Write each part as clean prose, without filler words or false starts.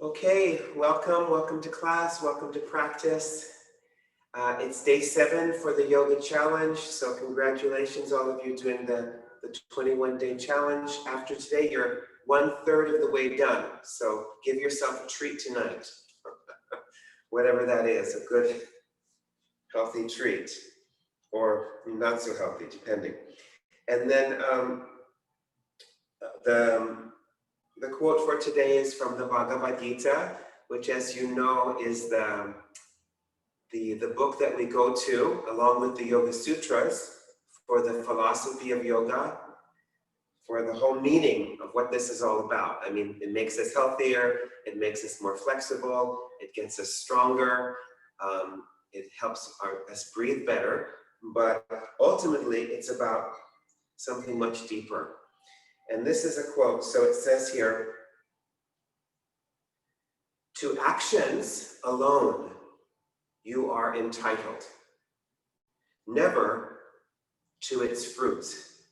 Okay, welcome to class, welcome to practice. It's day 7 for the yoga challenge, so congratulations all of you doing the 21-day challenge. After today, you're 1/3 of the way done, so give yourself a treat tonight. Whatever that is, a good, healthy treat, or not so healthy, depending. And then the quote for today is from the Bhagavad Gita, which, as you know, is the book that we go to along with the Yoga Sutras for the philosophy of yoga, for the whole meaning of what this is all about. I mean, it makes us healthier, it makes us more flexible, it gets us stronger, it helps us breathe better, but ultimately it's about something much deeper. And this is a quote, so it says here, "To actions alone you are entitled, never to its fruits."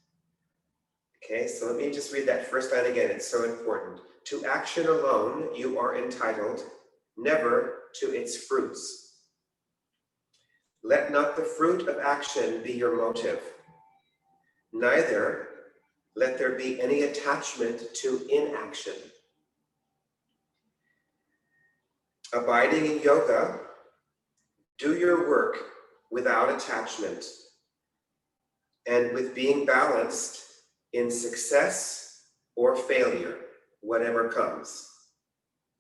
Okay, so let me just read that first line again, it's so important. "To action alone you are entitled, never to its fruits. Let not the fruit of action be your motive, neither let there be any attachment to inaction. Abiding in yoga, do your work without attachment and with being balanced in success or failure, whatever comes.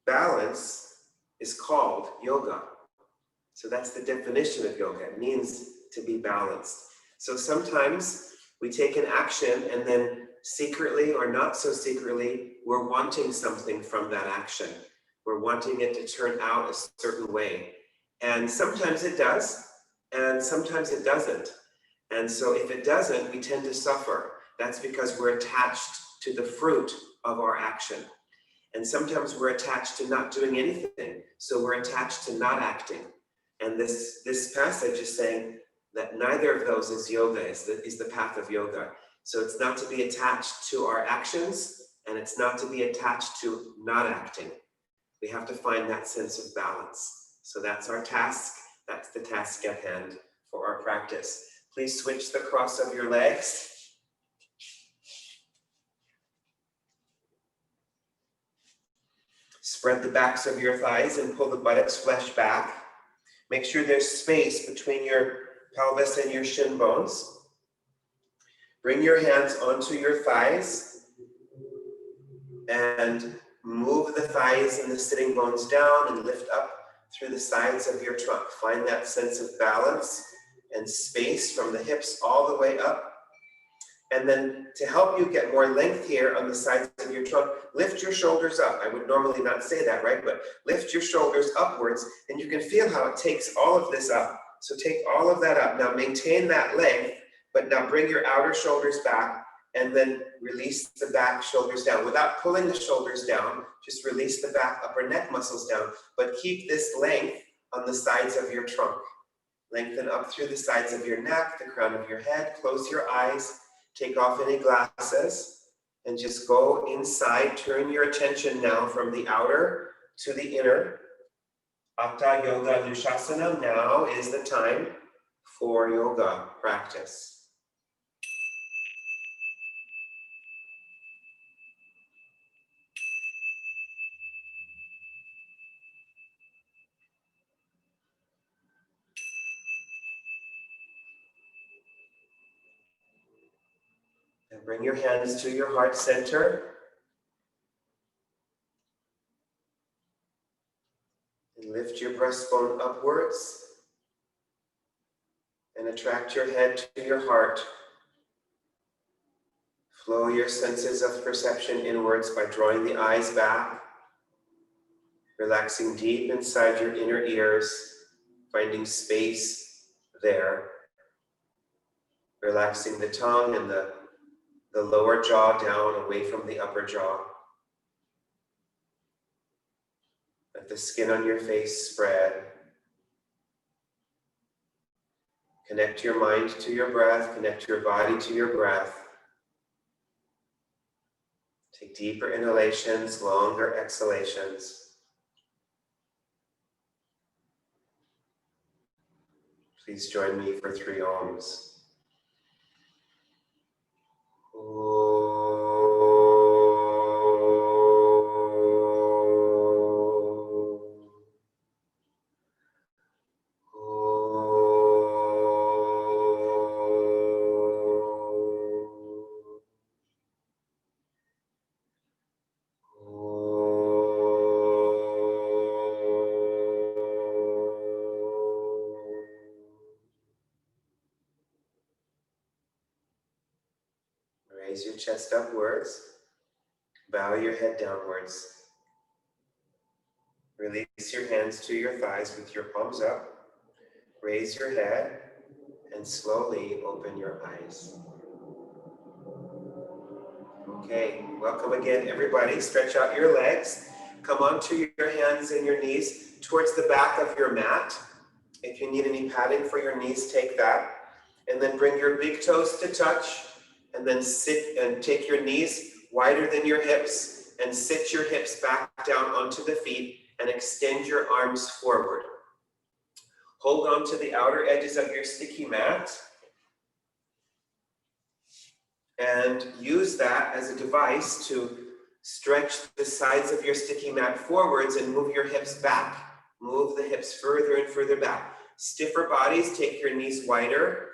Balance is called yoga." So that's the definition of yoga. It means to be balanced. So sometimes we take an action and then secretly or not so secretly, we're wanting something from that action. We're wanting it to turn out a certain way. And sometimes it does, and sometimes it doesn't. And so if it doesn't, we tend to suffer. That's because we're attached to the fruit of our action. And sometimes we're attached to not doing anything. So we're attached to not acting. And this passage is saying that neither of those is yoga, is the path of yoga. So it's not to be attached to our actions, and it's not to be attached to not acting. We have to find that sense of balance. So that's our task. That's the task at hand for our practice. Please switch the cross of your legs. Spread the backs of your thighs and pull the buttocks flesh back. Make sure there's space between your pelvis and your shin bones. Bring your hands onto your thighs and move the thighs and the sitting bones down and lift up through the sides of your trunk. Find that sense of balance and space from the hips all the way up. And then to help you get more length here on the sides of your trunk, lift your shoulders up. I would normally not say that, right? But lift your shoulders upwards and you can feel how it takes all of this up. So take all of that up. Now maintain that length, but now bring your outer shoulders back and then release the back shoulders down. Without pulling the shoulders down, just release the back upper neck muscles down, but keep this length on the sides of your trunk. Lengthen up through the sides of your neck, the crown of your head, close your eyes, take off any glasses, and just go inside. Turn your attention now from the outer to the inner. Hatha Yoga Anushasana, now is the time for yoga practice. And bring your hands to your heart center. And lift your breastbone upwards. And attract your head to your heart. Flow your senses of perception inwards by drawing the eyes back. Relaxing deep inside your inner ears. Finding space there. Relaxing the tongue and the lower jaw down away from the upper jaw. Let the skin on your face spread. Connect your mind to your breath, connect your body to your breath. Take deeper inhalations, longer exhalations. Please join me for 3 Oms. Raise your chest upwards, bow your head downwards. Release your hands to your thighs with your palms up. Raise your head and slowly open your eyes. Okay, welcome again everybody. Stretch out your legs. Come onto your hands and your knees towards the back of your mat. If you need any padding for your knees, take that. And then bring your big toes to touch. And then sit and take your knees wider than your hips and sit your hips back down onto the feet and extend your arms forward. Hold on to the outer edges of your sticky mat and use that as a device to stretch the sides of your sticky mat forwards and move your hips back. Move the hips further and further back. Stiffer bodies, take your knees wider.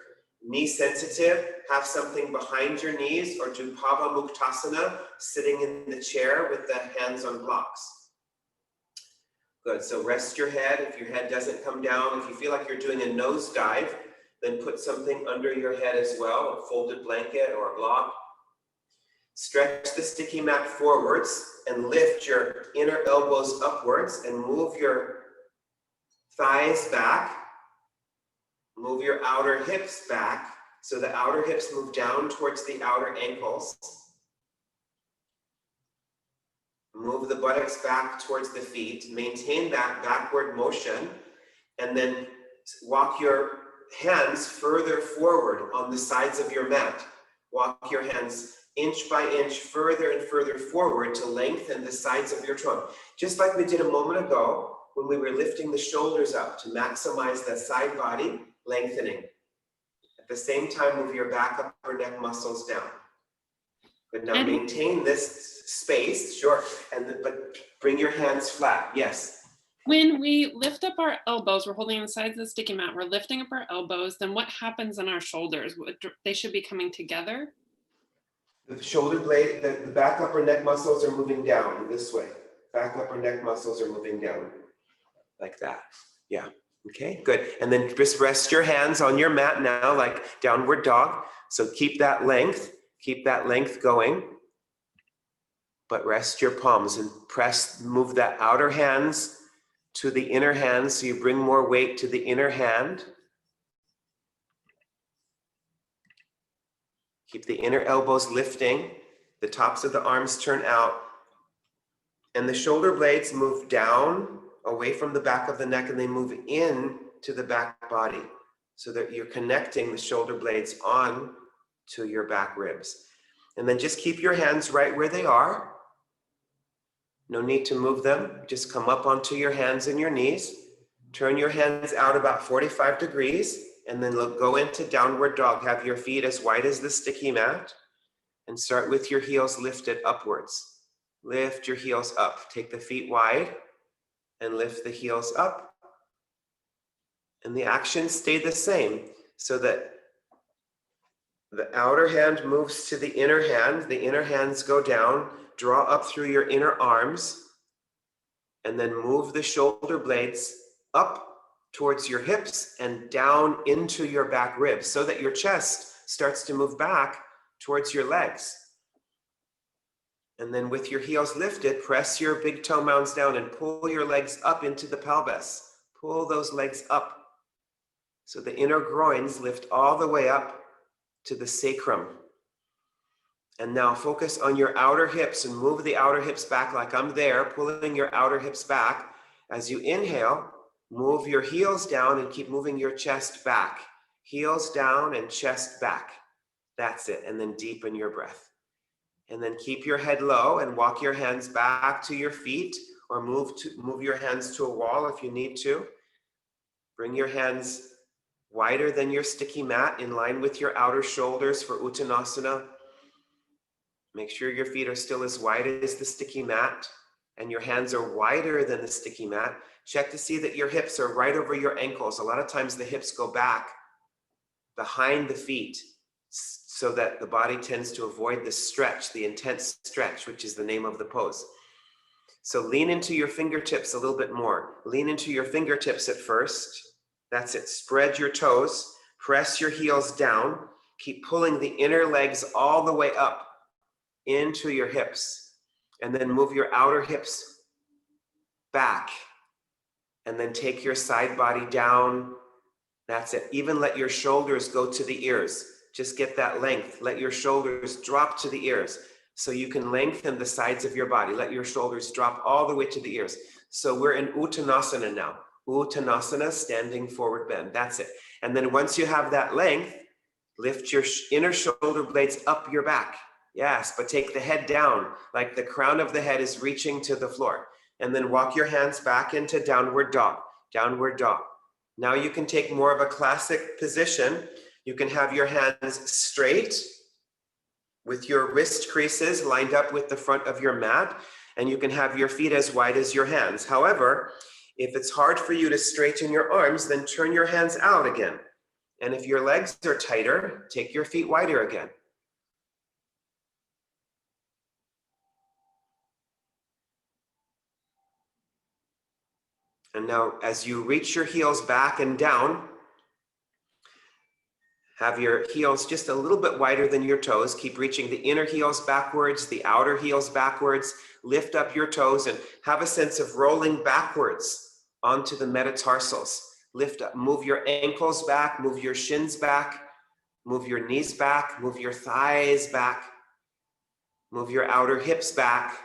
Knee sensitive, have something behind your knees or do Parsvakonasana, sitting in the chair with the hands on blocks. Good, so rest your head. If your head doesn't come down, if you feel like you're doing a nosedive, then put something under your head as well, a folded blanket or a block. Stretch the sticky mat forwards and lift your inner elbows upwards and move your thighs back. Move your outer hips back, so the outer hips move down towards the outer ankles. Move the buttocks back towards the feet. Maintain that backward motion, and then walk your hands further forward on the sides of your mat. Walk your hands inch by inch further and further forward to lengthen the sides of your trunk. Just like we did a moment ago when we were lifting the shoulders up to maximize the side body lengthening. At the same time, move your back upper neck muscles down. But now maintain this space, sure, but bring your hands flat. Yes. When we lift up our elbows, we're holding the sides of the sticky mat, we're lifting up our elbows, then what happens in our shoulders? They should be coming together? The shoulder blade, the back upper neck muscles are moving down this way. Back upper neck muscles are moving down like that. Yeah. Okay, good. And then just rest your hands on your mat now, like downward dog. So keep that length going. But rest your palms and move that outer hands to the inner hand, so you bring more weight to the inner hand. Keep the inner elbows lifting. The tops of the arms turn out. And the shoulder blades move down away from the back of the neck, and they move in to the back body so that you're connecting the shoulder blades on to your back ribs. And then just keep your hands right where they are. No need to move them. Just come up onto your hands and your knees. Turn your hands out about 45 degrees and then go into downward dog. Have your feet as wide as the sticky mat and start with your heels lifted upwards. Lift your heels up. Take the feet wide and lift the heels up. And the actions stay the same, so that the outer hand moves to the inner hands go down, draw up through your inner arms, and then move the shoulder blades up towards your hips and down into your back ribs, so that your chest starts to move back towards your legs. And then with your heels lifted, press your big toe mounds down and pull your legs up into the pelvis. Pull those legs up. So the inner groins lift all the way up to the sacrum. And now focus on your outer hips and move the outer hips back like I'm there, pulling your outer hips back. As you inhale, move your heels down and keep moving your chest back. Heels down and chest back. That's it. And then deepen your breath. And then keep your head low and walk your hands back to your feet, or move your hands to a wall if you need to. Bring your hands wider than your sticky mat, in line with your outer shoulders for Uttanasana. Make sure your feet are still as wide as the sticky mat and your hands are wider than the sticky mat. Check to see that your hips are right over your ankles. A lot of times the hips go back behind the feet so that the body tends to avoid the stretch, the intense stretch, which is the name of the pose. So lean into your fingertips a little bit more. Lean into your fingertips at first. That's it. Spread your toes. Press your heels down. Keep pulling the inner legs all the way up into your hips. And then move your outer hips back. And then take your side body down. That's it. Even let your shoulders go to the ears. Just get that length. Let your shoulders drop to the ears so you can lengthen the sides of your body. Let your shoulders drop all the way to the ears. So we're in Uttanasana now. Uttanasana, standing forward bend. That's it. And then once you have that length, lift your inner shoulder blades up your back. Yes, but take the head down, like the crown of the head is reaching to the floor. And then walk your hands back into downward dog, downward dog. Now you can take more of a classic position. You can have your hands straight with your wrist creases lined up with the front of your mat, and you can have your feet as wide as your hands. However, if it's hard for you to straighten your arms, then turn your hands out again. And if your legs are tighter, take your feet wider again. And now as you reach your heels back and down, have your heels just a little bit wider than your toes. Keep reaching the inner heels backwards, the outer heels backwards. Lift up your toes and have a sense of rolling backwards onto the metatarsals. Lift up, move your ankles back, move your shins back, move your knees back, move your thighs back, move your outer hips back.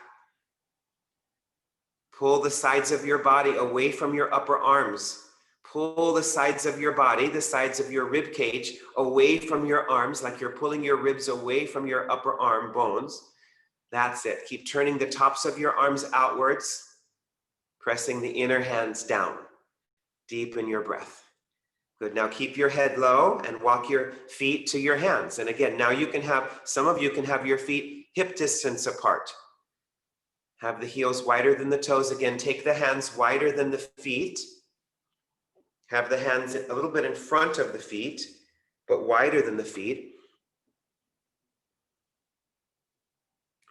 Pull the sides of your body away from your upper arms. Pull the sides of your body, the sides of your rib cage, away from your arms, like you're pulling your ribs away from your upper arm bones. That's it. Keep turning the tops of your arms outwards, pressing the inner hands down. Deepen your breath. Good. Now keep your head low and walk your feet to your hands. And again, now you can have, some of you can have your feet hip distance apart. Have the heels wider than the toes. Again, take the hands wider than the feet. Have the hands a little bit in front of the feet, but wider than the feet.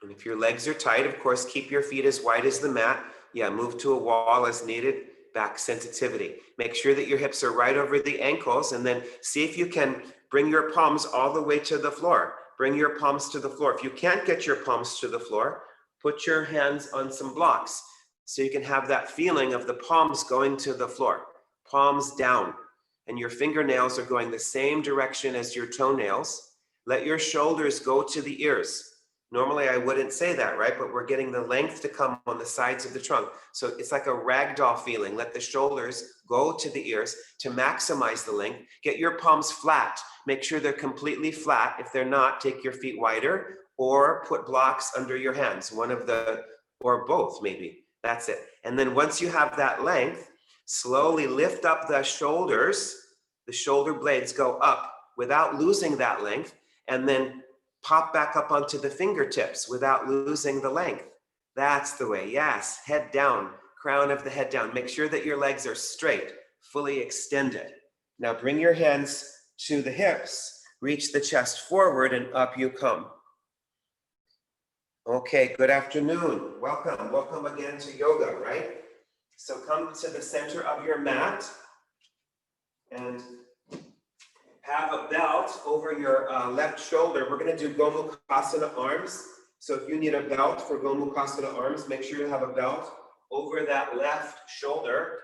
And if your legs are tight, of course, keep your feet as wide as the mat. Yeah, move to a wall as needed. Back sensitivity. Make sure that your hips are right over the ankles, and then see if you can bring your palms all the way to the floor. Bring your palms to the floor. If you can't get your palms to the floor, put your hands on some blocks so you can have that feeling of the palms going to the floor. Palms down, and your fingernails are going the same direction as your toenails. Let your shoulders go to the ears. Normally I wouldn't say that, right? But we're getting the length to come on the sides of the trunk. So it's like a ragdoll feeling. Let the shoulders go to the ears to maximize the length. Get your palms flat. Make sure they're completely flat. If they're not, take your feet wider or put blocks under your hands, one of the, or both maybe. That's it. And then once you have that length, slowly lift up the shoulders. The shoulder blades go up without losing that length, and then pop back up onto the fingertips without losing the length. That's the way. Yes, head down, crown of the head down. Make sure that your legs are straight, fully extended. Now bring your hands to the hips, reach the chest forward, and up you come. Okay, good afternoon. Welcome. Welcome again to yoga, right? So come to the center of your mat and have a belt over your left shoulder. We're going to do Gomukhasana arms. So if you need a belt for Gomukhasana arms, make sure you have a belt over that left shoulder.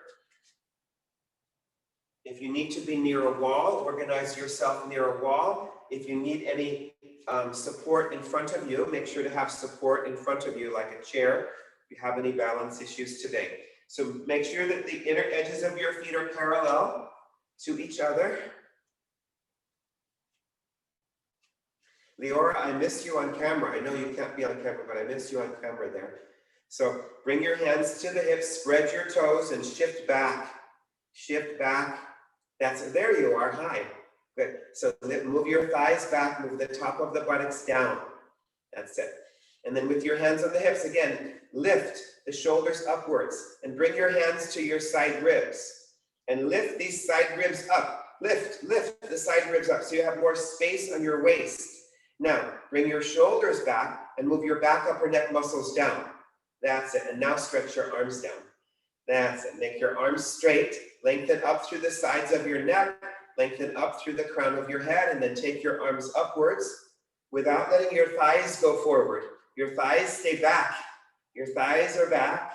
If you need to be near a wall, organize yourself near a wall. If you need any support in front of you, make sure to have support in front of you, like a chair, if you have any balance issues today. So make sure that the inner edges of your feet are parallel to each other. Leora, I miss you on camera. I know you can't be on camera, but I miss you on camera there. So bring your hands to the hips, spread your toes, and shift back. Shift back. That's it. There you are, high. Good. So move your thighs back, move the top of the buttocks down. That's it. And then with your hands on the hips, again, lift the shoulders upwards and bring your hands to your side ribs. And lift these side ribs up. Lift the side ribs up so you have more space on your waist. Now, bring your shoulders back and move your back upper neck muscles down. That's it. And now stretch your arms down. That's it. Make your arms straight. Lengthen up through the sides of your neck. Lengthen up through the crown of your head. And then take your arms upwards without letting your thighs go forward. Your thighs stay back. Your thighs are back.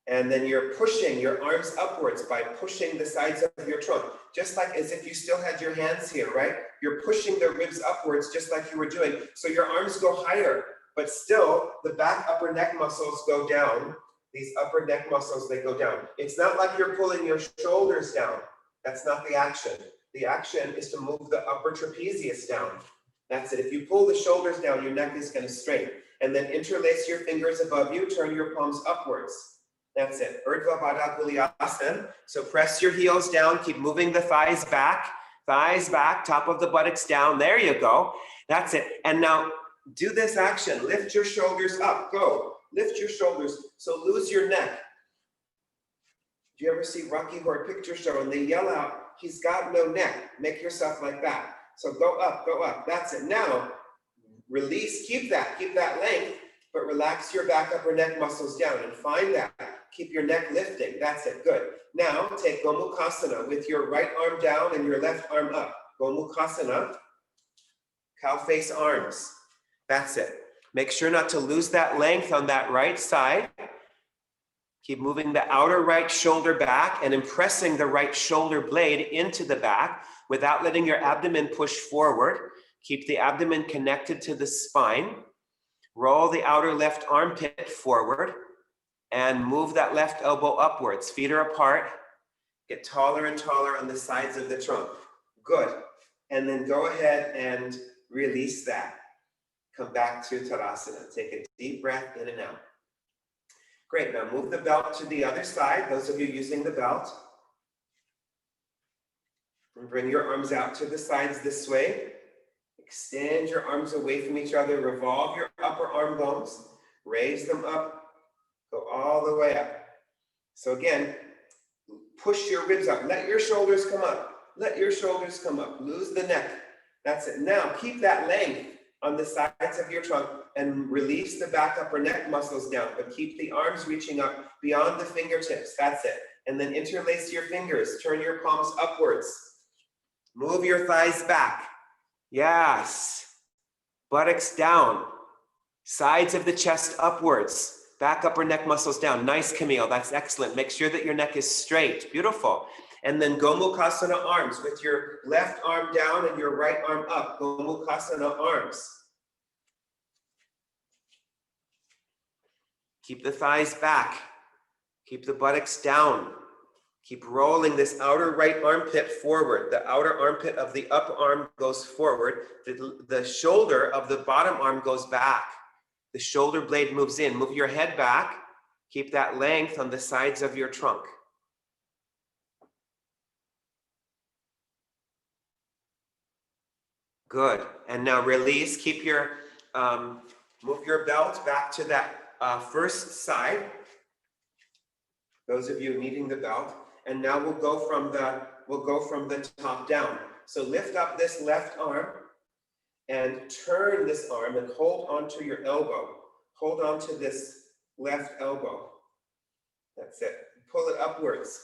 And then you're pushing your arms upwards by pushing the sides of your trunk. Just like as if you still had your hands here, right? You're pushing the ribs upwards just like you were doing. So your arms go higher, but still the back upper neck muscles go down. These upper neck muscles, they go down. It's not like you're pulling your shoulders down. That's not the action. The action is to move the upper trapezius down. That's it. If you pull the shoulders down, your neck is going to straighten. And then interlace your fingers above you, turn your palms upwards. That's it. Ardha Baddha Kulyasana. So press your heels down, keep moving the thighs back, top of the buttocks down. There you go. That's it. And now do this action. Lift your shoulders up. Go. Lift your shoulders. So lose your neck. Do you ever see Rocky Horror Picture Show and they yell out, he's got no neck? Make yourself like that. So go up, go up. That's it. Now release, keep that length, but relax your back upper neck muscles down and find that. Keep your neck lifting. That's it. Good. Now take Gomukhasana with your right arm down and your left arm up. Gomukhasana, cow face arms. That's it. Make sure not to lose that length on that right side. Keep moving the outer right shoulder back and impressing the right shoulder blade into the back without letting your abdomen push forward. Keep the abdomen connected to the spine. Roll the outer left armpit forward and move that left elbow upwards. Feet are apart. Get taller and taller on the sides of the trunk. Good. And then go ahead and release that. Come back to Tadasana. Take a deep breath in and out. Great. Now move the belt to the other side. Those of you using the belt. And bring your arms out to the sides this way. Extend your arms away from each other. Revolve your upper arm bones. Raise them up. Go all the way up. So again, push your ribs up. Let your shoulders come up. Let your shoulders come up. Lose the neck. That's it. Now keep that length on the sides of your trunk and release the back upper neck muscles down, but keep the arms reaching up beyond the fingertips. That's it. And then interlace your fingers. Turn your palms upwards. Move your thighs back. Yes. Buttocks down. Sides of the chest upwards. Back upper neck muscles down. Nice, Camille. That's excellent. Make sure that your neck is straight. Beautiful. And then Gomukhasana arms with your left arm down and your right arm up. Gomukhasana arms. Keep the thighs back. Keep the buttocks down. Keep rolling this outer right armpit forward. The outer armpit of the upper arm goes forward. The shoulder of the bottom arm goes back. The shoulder blade moves in. Move your head back. Keep that length on the sides of your trunk. Good. And now release. Keep your, move your belt back to that first side. Those of you needing the belt. And now we'll go from the top down. So lift up this left arm and turn this arm and hold onto your elbow. Hold on to this left elbow. That's it. Pull it upwards.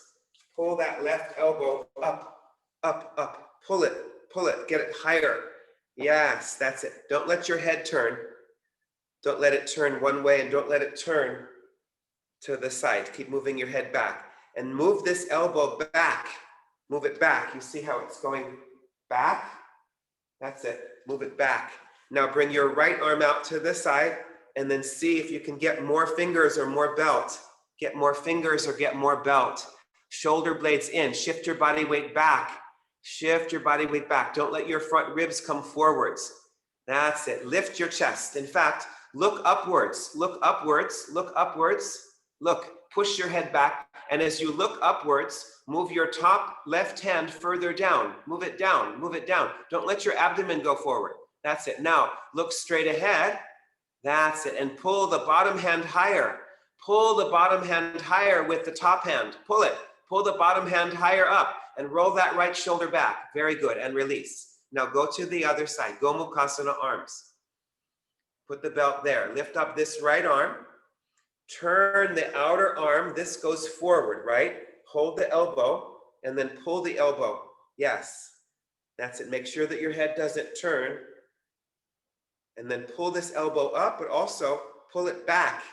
Pull that left elbow up, up, up. Pull it, get it higher. Yes, that's it. Don't let your head turn. Don't let it turn one way and don't let it turn to the side. Keep moving your head back. And move this elbow back. Move it back. You see how it's going back? That's it. Move it back. Now bring your right arm out to the side and then see if you can get more fingers or more belt. Get more fingers or get more belt. Shoulder blades in. Shift your body weight back. Shift your body weight back. Don't let your front ribs come forwards. That's it. Lift your chest. In fact, look upwards. Look upwards. Look upwards. Look. Push your head back And as you look upwards, move your top left hand further down. Move it down, move it down. Don't let your abdomen go forward. That's it. Now, look straight ahead. That's it. And pull the bottom hand higher. Pull the bottom hand higher with the top hand. Pull it. Pull the bottom hand higher up and roll that right shoulder back. Very good. And release. Now go to the other side. Gomukhasana arms. Put the belt there. Lift up this right arm. Turn the outer arm. This goes forward, right? Hold the elbow and then pull the elbow. Yes. That's it. Make sure that your head doesn't turn. And then pull this elbow up, but also pull it back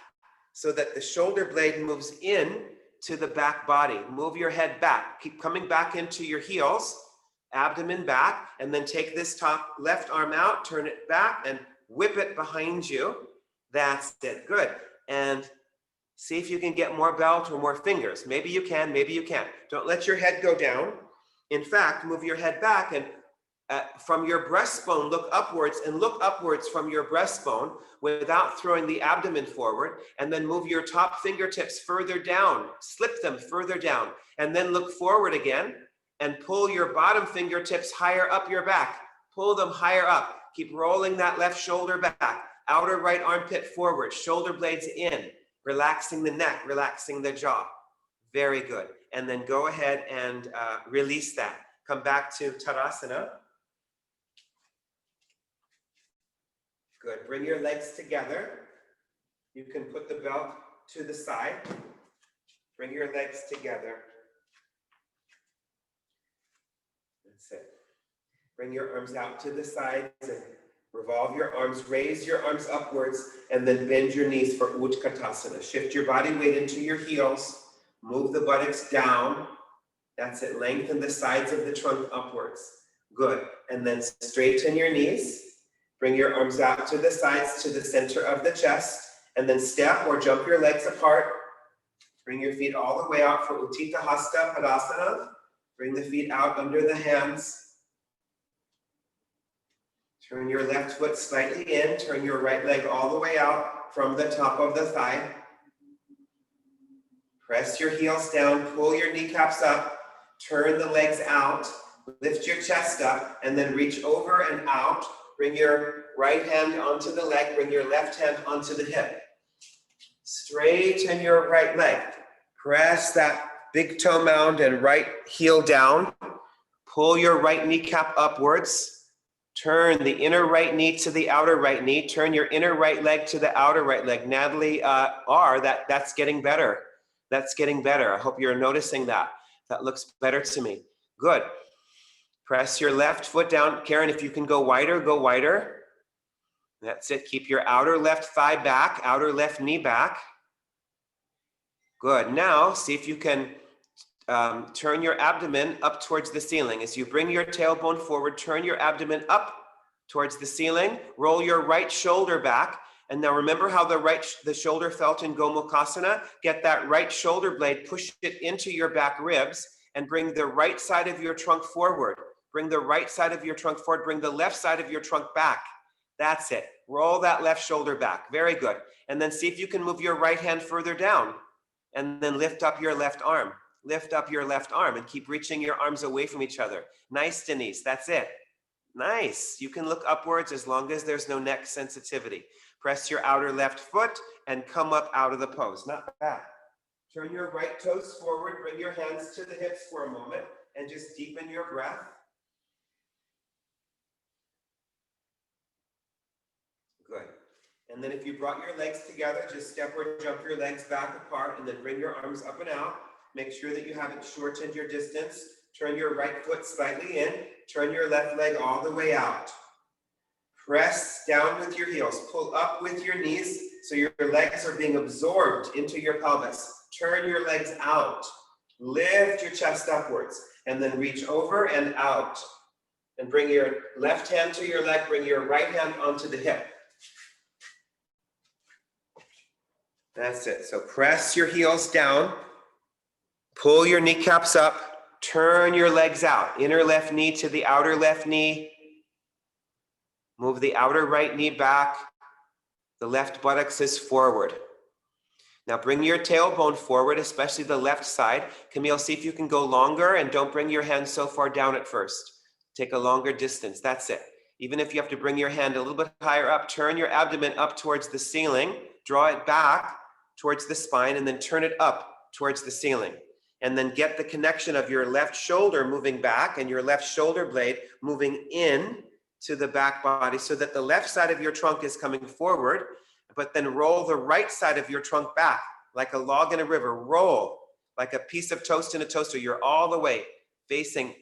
so that the shoulder blade moves in to the back body. Move your head back. Keep coming back into your heels, abdomen back, and then take this top left arm out, turn it back, and whip it behind you. That's it. Good. And see if you can get more belt or more fingers. Maybe you can, maybe you can't. Don't let your head go down. In fact, move your head back and from your breastbone, look upwards and look upwards from your breastbone without throwing the abdomen forward, and then move your top fingertips further down, slip them further down, and then look forward again and pull your bottom fingertips higher up your back. Pull them higher up. Keep rolling that left shoulder back, outer right armpit forward, shoulder blades in, relaxing the neck, relaxing the jaw. Very good. And then go ahead and release that. Come back to Tadasana. Good. Bring your legs together. You can put the belt to the side. Bring your legs together. That's it. Bring your arms out to the sides and revolve your arms. Raise your arms upwards and then bend your knees for Utkatasana. Shift your body weight into your heels. Move the buttocks down. That's it. Lengthen the sides of the trunk upwards. Good. And then straighten your knees. Bring your arms out to the sides, to the center of the chest, and then step or jump your legs apart. Bring your feet all the way out for Utthita Hasta Padasana. Bring the feet out under the hands. Turn your left foot slightly in. Turn your right leg all the way out from the top of the thigh. Press your heels down, pull your kneecaps up, turn the legs out, lift your chest up, and then reach over and out. Bring your right hand onto the leg, bring your left hand onto the hip. Straighten your right leg. Press that big toe mound and right heel down. Pull your right kneecap upwards. Turn the inner right knee to the outer right knee. Turn your inner right leg to the outer right leg. Natalie that's getting better. That's getting better. I hope you're noticing that. That looks better to me. Good. Press your left foot down. Karen, if you can go wider, go wider. That's it. Keep your outer left thigh back, outer left knee back. Good. Now, see if you can turn your abdomen up towards the ceiling. As you bring your tailbone forward, turn your abdomen up towards the ceiling. Roll your right shoulder back. And now remember how the shoulder felt in Gomukhasana? Get that right shoulder blade, push it into your back ribs, and bring the right side of your trunk forward. Bring the right side of your trunk forward. Bring the left side of your trunk back. That's it. Roll that left shoulder back. Very good. And then see if you can move your right hand further down. And then lift up your left arm. Lift up your left arm and keep reaching your arms away from each other. Nice, Denise. That's it. Nice. You can look upwards as long as there's no neck sensitivity. Press your outer left foot and come up out of the pose. Not bad. Turn your right toes forward. Bring your hands to the hips for a moment and just deepen your breath. Good. And then if you brought your legs together, just step or jump your legs back apart and then bring your arms up and out. Make sure that you haven't shortened your distance. Turn your right foot slightly in. Turn your left leg all the way out. Press down with your heels. Pull up with your knees so your legs are being absorbed into your pelvis. Turn your legs out. Lift your chest upwards and then reach over and out. And bring your left hand to your leg. Bring your right hand onto the hip. That's it. So press your heels down. Pull your kneecaps up. Turn your legs out. Inner left knee to the outer left knee. Move the outer right knee back. The left buttocks is forward. Now bring your tailbone forward, especially the left side. Camille, see if you can go longer and don't bring your hand so far down at first. Take a longer distance, that's it. Even if you have to bring your hand a little bit higher up, turn your abdomen up towards the ceiling, draw it back towards the spine, and then turn it up towards the ceiling. And then get the connection of your left shoulder moving back and your left shoulder blade moving in to the back body so that the left side of your trunk is coming forward, but then roll the right side of your trunk back like a log in a river. Roll like a piece of toast in a toaster. You're all the way facing,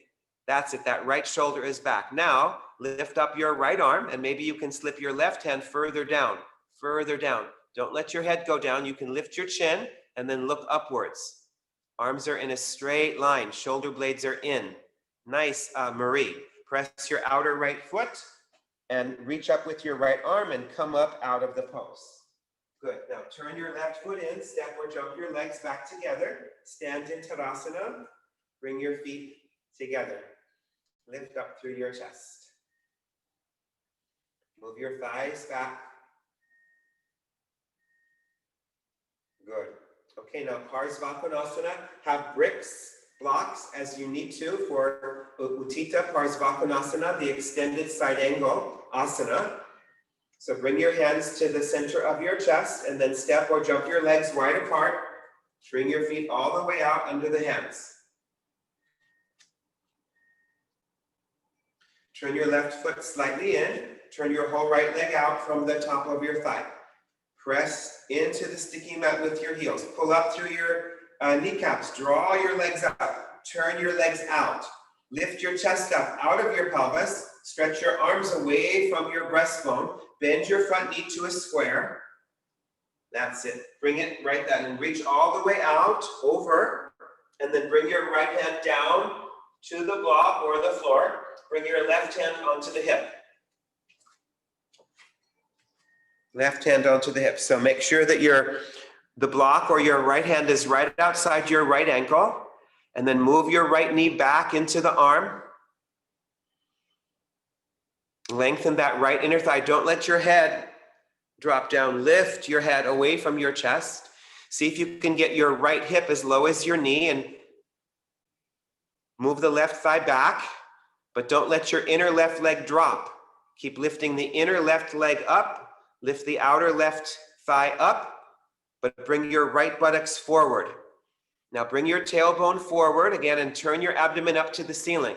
that's it, that right shoulder is back. Now, lift up your right arm and maybe you can slip your left hand further down, further down. Don't let your head go down. You can lift your chin and then look upwards. Arms are in a straight line. Shoulder blades are in. Nice, Marie. Press your outer right foot and reach up with your right arm and come up out of the pose. Good. Now turn your left foot in, step or jump your legs back together. Stand in Tadasana. Bring your feet together. Lift up through your chest. Move your thighs back. Good. Okay, now Parsvakonasana. Have bricks, blocks as you need to for Uttita Parsvakonasana, the extended side angle asana. So bring your hands to the center of your chest and then step or jump your legs wide apart. Bring your feet all the way out under the hands. Turn your left foot slightly in. Turn your whole right leg out from the top of your thigh. Press into the sticky mat with your heels. Pull up through your kneecaps. Draw your legs up. Turn your legs out. Lift your chest up out of your pelvis. Stretch your arms away from your breastbone. Bend your front knee to a square. That's it. Bring it right then and reach all the way out, over, and then bring your right hand down to the block or the floor. Bring your left hand onto the hip. Left hand onto the hip. So make sure that the block or your right hand is right outside your right ankle. And then move your right knee back into the arm. Lengthen that right inner thigh. Don't let your head drop down. Lift your head away from your chest. See if you can get your right hip as low as your knee and move the left thigh back, but don't let your inner left leg drop. Keep lifting the inner left leg up. Lift the outer left thigh up, but bring your right buttocks forward. Now bring your tailbone forward again and turn your abdomen up to the ceiling.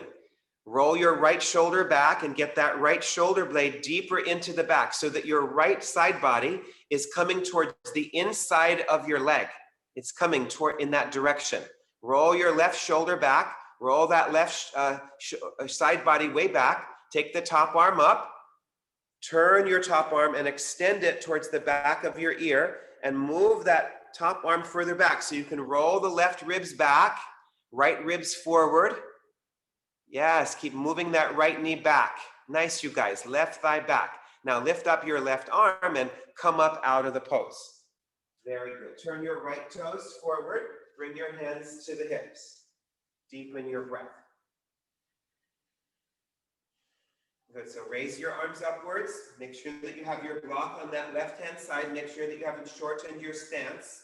Roll your right shoulder back and get that right shoulder blade deeper into the back so that your right side body is coming towards the inside of your leg. It's coming toward in that direction. Roll your left shoulder back. Roll that left side body way back. Take the top arm up. Turn your top arm and extend it towards the back of your ear and move that top arm further back so you can roll the left ribs back, right ribs forward. Yes, keep moving that right knee back. Nice, you guys. Left thigh back. Now lift up your left arm and come up out of the pose. Very good. Turn your right toes forward. Bring your hands to the hips. Deepen your breath. Good, so raise your arms upwards. Make sure that you have your block on that left-hand side. Make sure that you haven't shortened your stance.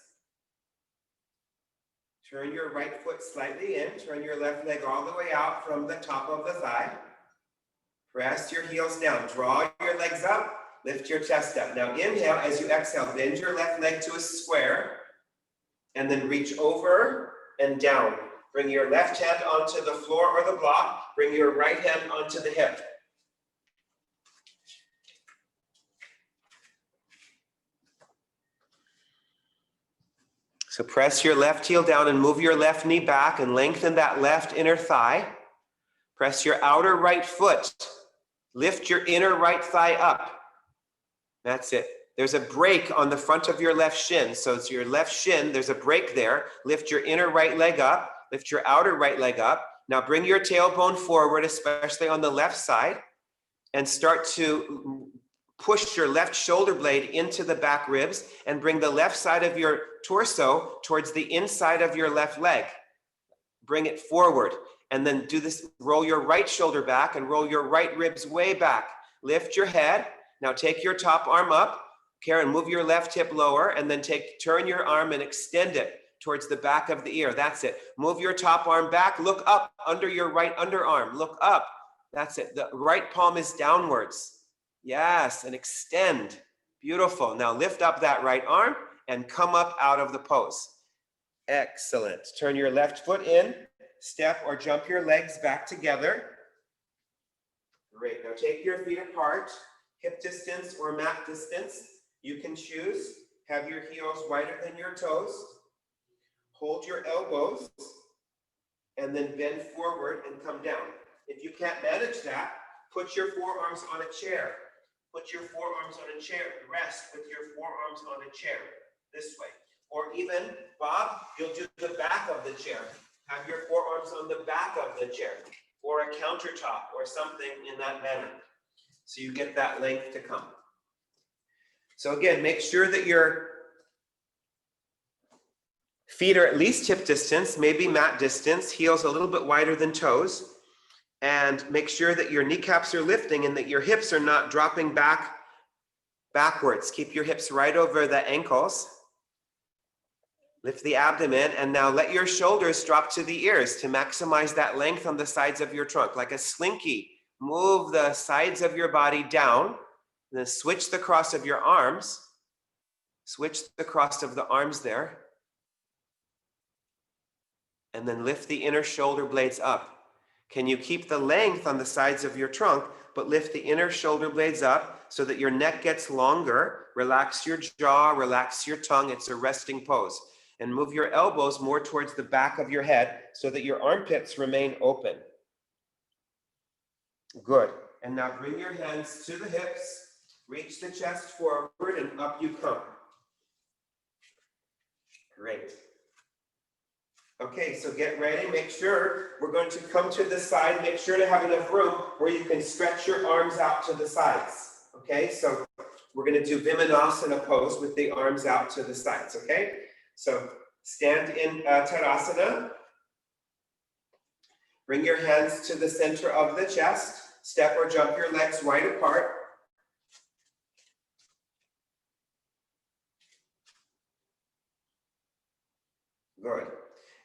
Turn your right foot slightly in. Turn your left leg all the way out from the top of the thigh. Press your heels down. Draw your legs up. Lift your chest up. Now inhale as you exhale. Bend your left leg to a square. And then reach over and down. Bring your left hand onto the floor or the block. Bring your right hand onto the hip. So press your left heel down and move your left knee back and lengthen that left inner thigh. Press your outer right foot. Lift your inner right thigh up. That's it. There's a break on the front of your left shin. So it's your left shin, there's a break there. Lift your inner right leg up. Lift your outer right leg up. Now bring your tailbone forward, especially on the left side, and start to push your left shoulder blade into the back ribs and bring the left side of your torso towards the inside of your left leg. Bring it forward and then do this. Roll your right shoulder back and roll your right ribs way back. Lift your head. Now take your top arm up. Karen, move your left hip lower and then turn your arm and extend it towards the back of the ear. That's it. Move your top arm back. Look up under your right underarm. Look up. That's it. The right palm is downwards. Yes, and extend. Beautiful. Now lift up that right arm and come up out of the pose. Excellent. Turn your left foot in, step or jump your legs back together. Great. Now take your feet apart, hip distance or mat distance. You can choose. Have your heels wider than your toes. Hold your elbows and then bend forward and come down. If you can't manage that, put your forearms on a chair. Put your forearms on a chair. Rest with your forearms on a chair this way. Or even, Bob, you'll do the back of the chair. Have your forearms on the back of the chair or a countertop or something in that manner. So you get that length to come. So again, make sure that your feet are at least hip distance, maybe mat distance, heels a little bit wider than toes. And make sure that your kneecaps are lifting and that your hips are not dropping backwards. Keep your hips right over the ankles. Lift the abdomen and now let your shoulders drop to the ears to maximize that length on the sides of your trunk. Like a slinky, move the sides of your body down and then switch the cross of your arms. Switch the cross of the arms there. And then lift the inner shoulder blades up. Can you keep the length on the sides of your trunk, but lift the inner shoulder blades up so that your neck gets longer? Relax your jaw, relax your tongue. It's a resting pose. And move your elbows more towards the back of your head so that your armpits remain open. Good. And now bring your hands to the hips, reach the chest forward, and up you come. Great. Okay, so get ready. Make sure we're going to come to the side. Make sure to have enough room where you can stretch your arms out to the sides. Okay, so we're going to do Vimanasana pose with the arms out to the sides. Okay, so stand in Tadasana. Bring your hands to the center of the chest. Step or jump your legs wide apart. Good.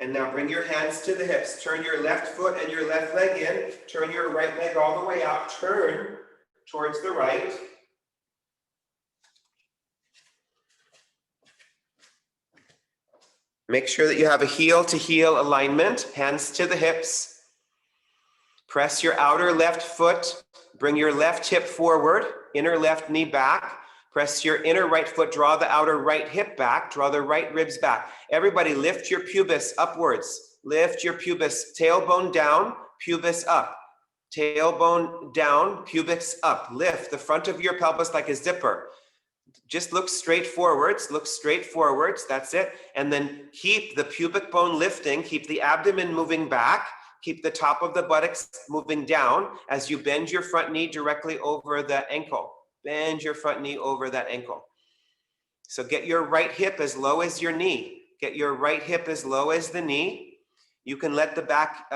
And now bring your hands to the hips. Turn your left foot and your left leg in. Turn your right leg all the way out. Turn towards the right. Make sure that you have a heel to heel alignment. Hands to the hips. Press your outer left foot. Bring your left hip forward. Inner left knee back. Press your inner right foot, draw the outer right hip back, draw the right ribs back. Everybody lift your pubis upwards. Lift your pubis, tailbone down, pubis up. Tailbone down, pubis up. Lift the front of your pelvis like a zipper. Just look straight forwards, that's it. And then keep the pubic bone lifting, keep the abdomen moving back, keep the top of the buttocks moving down as you bend your front knee directly over the ankle. Bend your front knee over that ankle. So get your right hip as low as your knee. Get your right hip as low as the knee. You can let the back,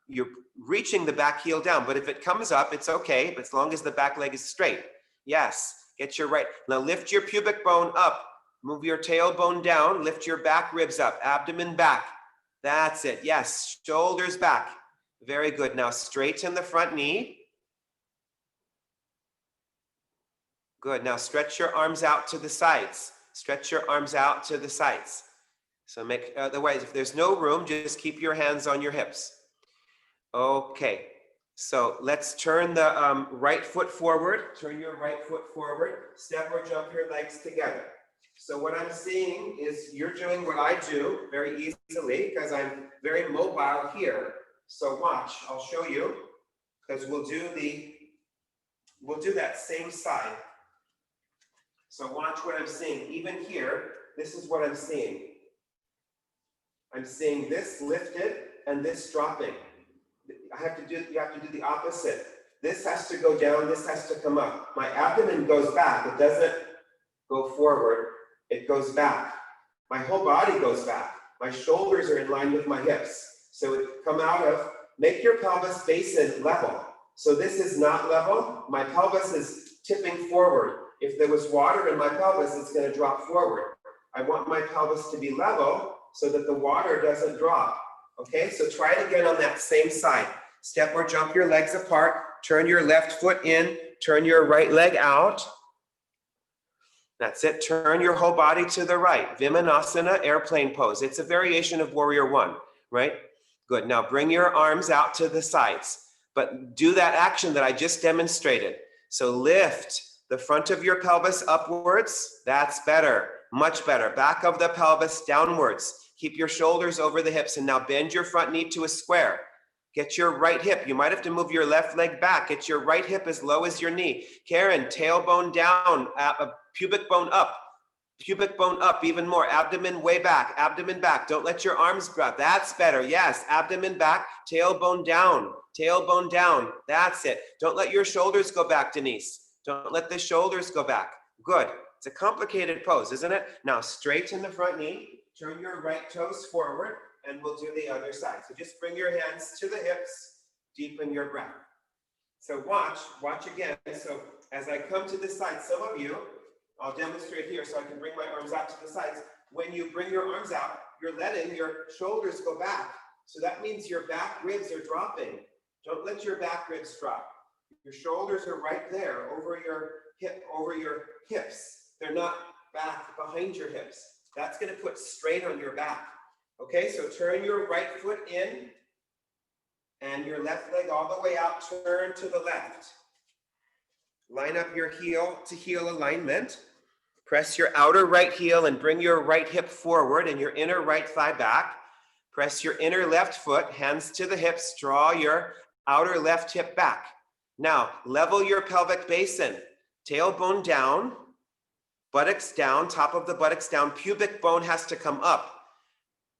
you're reaching the back heel down, but if it comes up, it's okay, but as long as the back leg is straight. Yes, get your right. Now lift your pubic bone up. Move your tailbone down. Lift your back ribs up. Abdomen back. That's it. Yes, shoulders back. Very good. Now straighten the front knee. Good. Now stretch your arms out to the sides. Stretch your arms out to the sides. So make, otherwise, if there's no room, just keep your hands on your hips. Okay. So let's turn the right foot forward. Turn your right foot forward. Step or jump your legs together. So what I'm seeing is you're doing what I do very easily because I'm very mobile here. So watch, I'll show you because we'll do that same side. So watch what I'm seeing. Even here, this is what I'm seeing. I'm seeing this lifted and this dropping. You have to do the opposite. This has to go down, this has to come up. My abdomen goes back. It doesn't go forward, it goes back. My whole body goes back. My shoulders are in line with my hips. So it come out of, make your pelvis basin level. So this is not level. My pelvis is tipping forward. If there was water in my pelvis, it's going to drop forward. I want my pelvis to be level so that the water doesn't drop. Okay, so try it again on that same side. Step or jump your legs apart. Turn your left foot in. Turn your right leg out. That's it. Turn your whole body to the right. Vimanasana, airplane pose. It's a variation of warrior one, right? Good. Now bring your arms out to the sides, but do that action that I just demonstrated. So lift the front of your pelvis upwards. That's better. Much better. Back of the pelvis downwards. Keep your shoulders over the hips, and now bend your front knee to a square. Get your right hip. You might have to move your left leg back. Get your right hip as low as your knee. Karen, tailbone down, pubic bone up. Pubic bone up even more. Abdomen way back. Abdomen back. Don't let your arms grab. That's better. Yes. Abdomen back. Tailbone down. Tailbone down. That's it. Don't let your shoulders go back, Denise. Don't let the shoulders go back. Good. It's a complicated pose, isn't it? Now straighten the front knee. Turn your right toes forward, and we'll do the other side. So just bring your hands to the hips. Deepen your breath. So watch again. So as I come to this side, some of you, I'll demonstrate here so I can bring my arms out to the sides. When you bring your arms out, you're letting your shoulders go back. So that means your back ribs are dropping. Don't let your back ribs drop. Your shoulders are right there over your hips. They're not back behind your hips. That's going to put strain on your back. Okay, so turn your right foot in and your left leg all the way out. Turn to the left. Line up your heel to heel alignment. Press your outer right heel and bring your right hip forward and your inner right thigh back. Press your inner left foot, hands to the hips. Draw your outer left hip back. Now, level your pelvic basin. Tailbone down, buttocks down, top of the buttocks down. Pubic bone has to come up.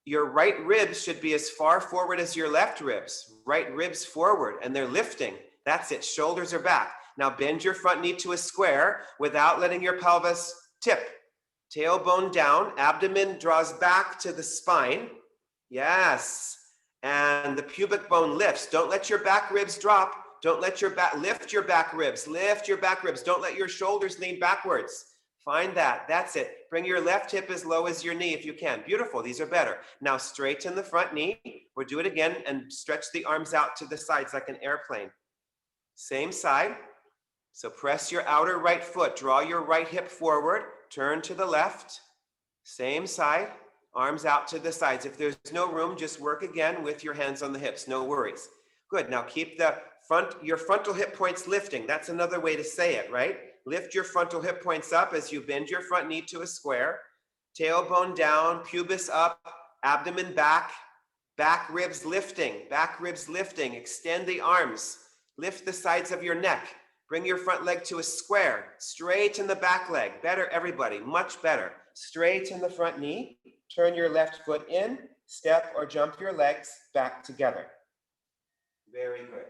Your right ribs should be as far forward as your left ribs. Right ribs forward, and they're lifting. That's it. Shoulders are back. Now bend your front knee to a square without letting your pelvis tip. Tailbone down, abdomen draws back to the spine. Yes. And the pubic bone lifts. Don't let your back ribs drop. Don't let your back, lift your back ribs. Lift your back ribs. Don't let your shoulders lean backwards. Find that. That's it. Bring your left hip as low as your knee if you can. Beautiful. These are better. Now straighten the front knee. We'll do it again and stretch the arms out to the sides like an airplane. Same side. So press your outer right foot. Draw your right hip forward. Turn to the left. Same side. Arms out to the sides. If there's no room, just work again with your hands on the hips. No worries. Good. Now keep your frontal hip points lifting. That's another way to say it, right? Lift your frontal hip points up as you bend your front knee to a square. Tailbone down, pubis up, abdomen back, back ribs lifting, extend the arms, lift the sides of your neck, bring your front leg to a square, straighten the back leg, better everybody, much better. Straighten the front knee, turn your left foot in, step or jump your legs back together. Very good.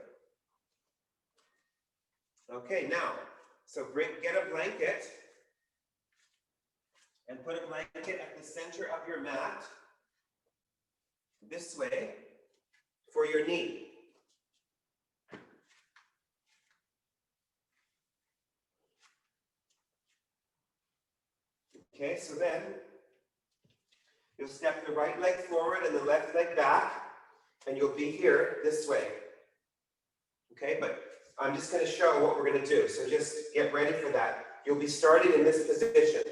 Okay, now, so get a blanket and put a blanket at the center of your mat, this way, for your knee. Okay, so then you'll step the right leg forward and the left leg back, and you'll be here this way. Okay, but I'm just going to show what we're going to do, so just get ready for that. You'll be starting in this position.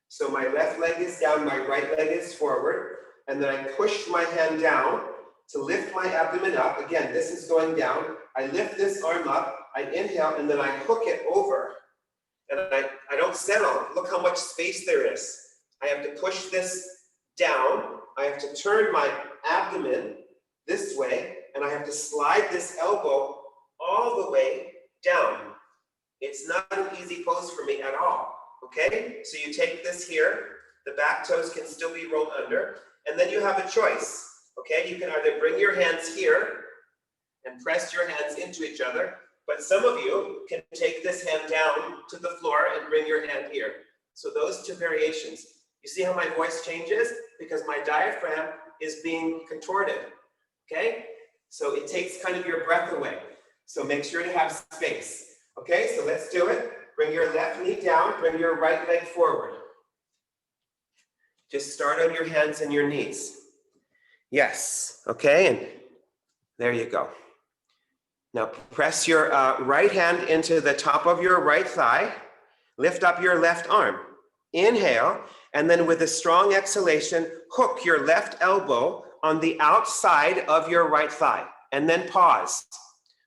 So my left leg is down, my right leg is forward, and then I push my hand down to lift my abdomen up. Again, this is going down. I lift this arm up, I inhale, and then I hook it over. And I don't settle. Look how much space there is. I have to push this down. I have to turn my abdomen this way, and I have to slide this elbow all the way down. It's not an easy pose for me at all. Okay, so you take this here, the back toes can still be rolled under, and then you have a choice. Okay, you can either bring your hands here and press your hands into each other, but some of you can take this hand down to the floor and bring your hand here. So those two variations. You see how my voice changes? Because my diaphragm is being contorted. Okay, so it takes kind of your breath away. So make sure to have space. Okay, so let's do it. bring your left knee down, bring your right leg forward. Just start on your hands and your knees. Yes, okay, and there you go. Now press your right hand into the top of your right thigh. Lift up your left arm. Inhale, and then with a strong exhalation, hook your left elbow on the outside of your right thigh. And then pause.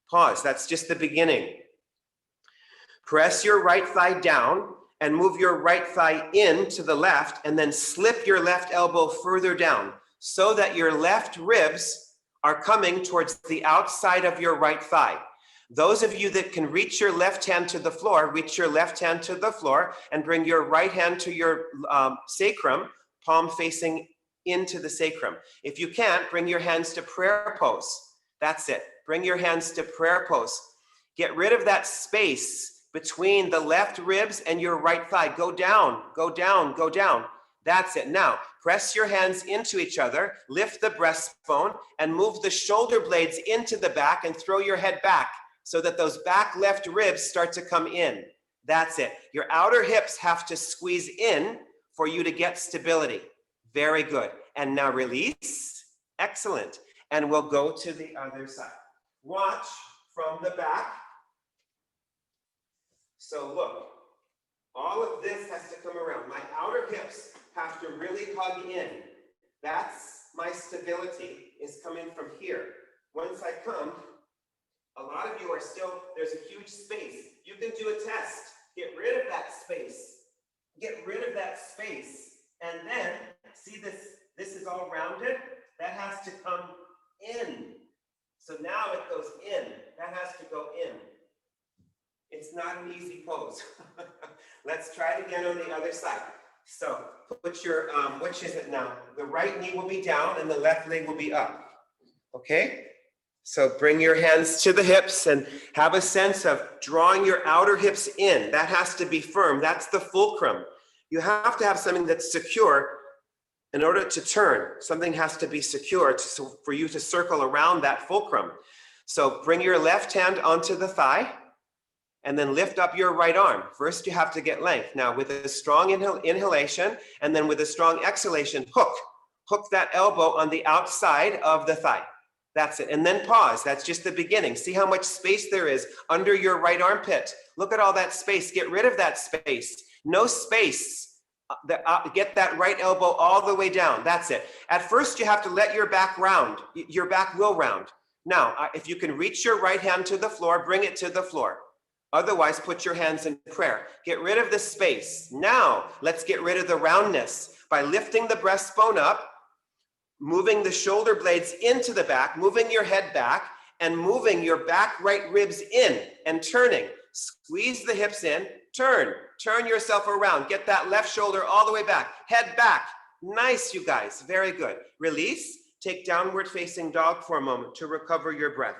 Pause, that's just the beginning. Press your right thigh down and move your right thigh in to the left, and then slip your left elbow further down so that your left ribs are coming towards the outside of your right thigh. Those of you that can reach your left hand to the floor, reach your left hand to the floor and bring your right hand to your sacrum, palm facing into the sacrum. If you can't, bring your hands to prayer pose. That's it. Bring your hands to prayer pose. Get rid of that space between the left ribs and your right thigh. Go down, go down, go down. That's it. Now, press your hands into each other, lift the breastbone, and move the shoulder blades into the back and throw your head back so that those back left ribs start to come in. That's it. Your outer hips have to squeeze in for you to get stability. Very good. And now release. Excellent. And we'll go to the other side. Watch from the back. So look, all of this has to come around. My outer hips have to really hug in. That's my stability is coming from here. Once I come, a lot of you are still, there's a huge space. You can do a test. Get rid of that space. Get rid of that space. And then, see this is all rounded? That has to come in. So now it goes in. That has to go in. It's not an easy pose. Let's try it again on the other side. So put your, which is it now? The right knee will be down and the left leg will be up. Okay? So bring your hands to the hips and have a sense of drawing your outer hips in. That has to be firm. That's the fulcrum. You have to have something that's secure in order to turn. Something has to be secure for you to circle around that fulcrum. So bring your left hand onto the thigh and then lift up your right arm. First, you have to get length. Now, with a strong inhalation and then with a strong exhalation, hook that elbow on the outside of the thigh. That's it. And then pause. That's just the beginning. See how much space there is under your right armpit. Look at all that space. Get rid of that space. No space. Get that right elbow all the way down. That's it. At first, you have to let your back round. Your back will round. Now, if you can reach your right hand to the floor, bring it to the floor. Otherwise, put your hands in prayer. Get rid of the space. Now, let's get rid of the roundness by lifting the breastbone up, moving the shoulder blades into the back, moving your head back, and moving your back right ribs in and turning. Squeeze the hips in, turn yourself around. Get that left shoulder all the way back, head back. Nice, you guys, very good. Release, take downward facing dog for a moment to recover your breath.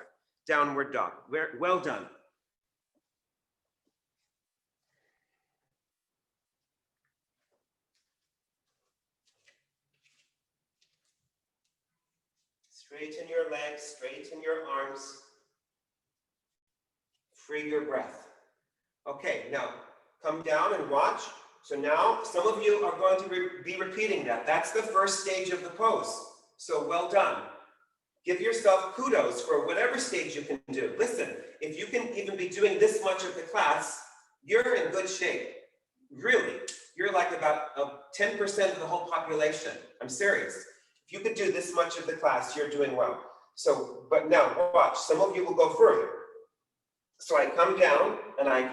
Downward dog, well done. Straighten your legs, straighten your arms. Free your breath. Okay, now come down and watch. So now some of you are going to be repeating that. That's the first stage of the pose. So well done. Give yourself kudos for whatever stage you can do. Listen, if you can even be doing this much of the class, you're in good shape. Really, you're like about 10% of the whole population. I'm serious. If you could do this much of the class, you're doing well. So, but now watch, some of you will go further. So I come down and I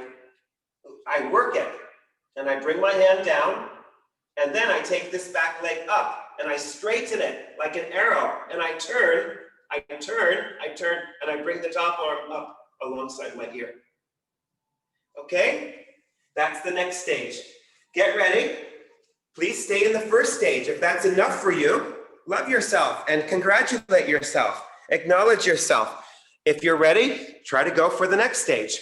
work it and I bring my hand down and then I take this back leg up and I straighten it like an arrow and I turn and I bring the top arm up alongside my ear. Okay? That's the next stage. Get ready. Please stay in the first stage. If that's enough for you, love yourself and congratulate yourself. Acknowledge yourself. If you're ready, try to go for the next stage.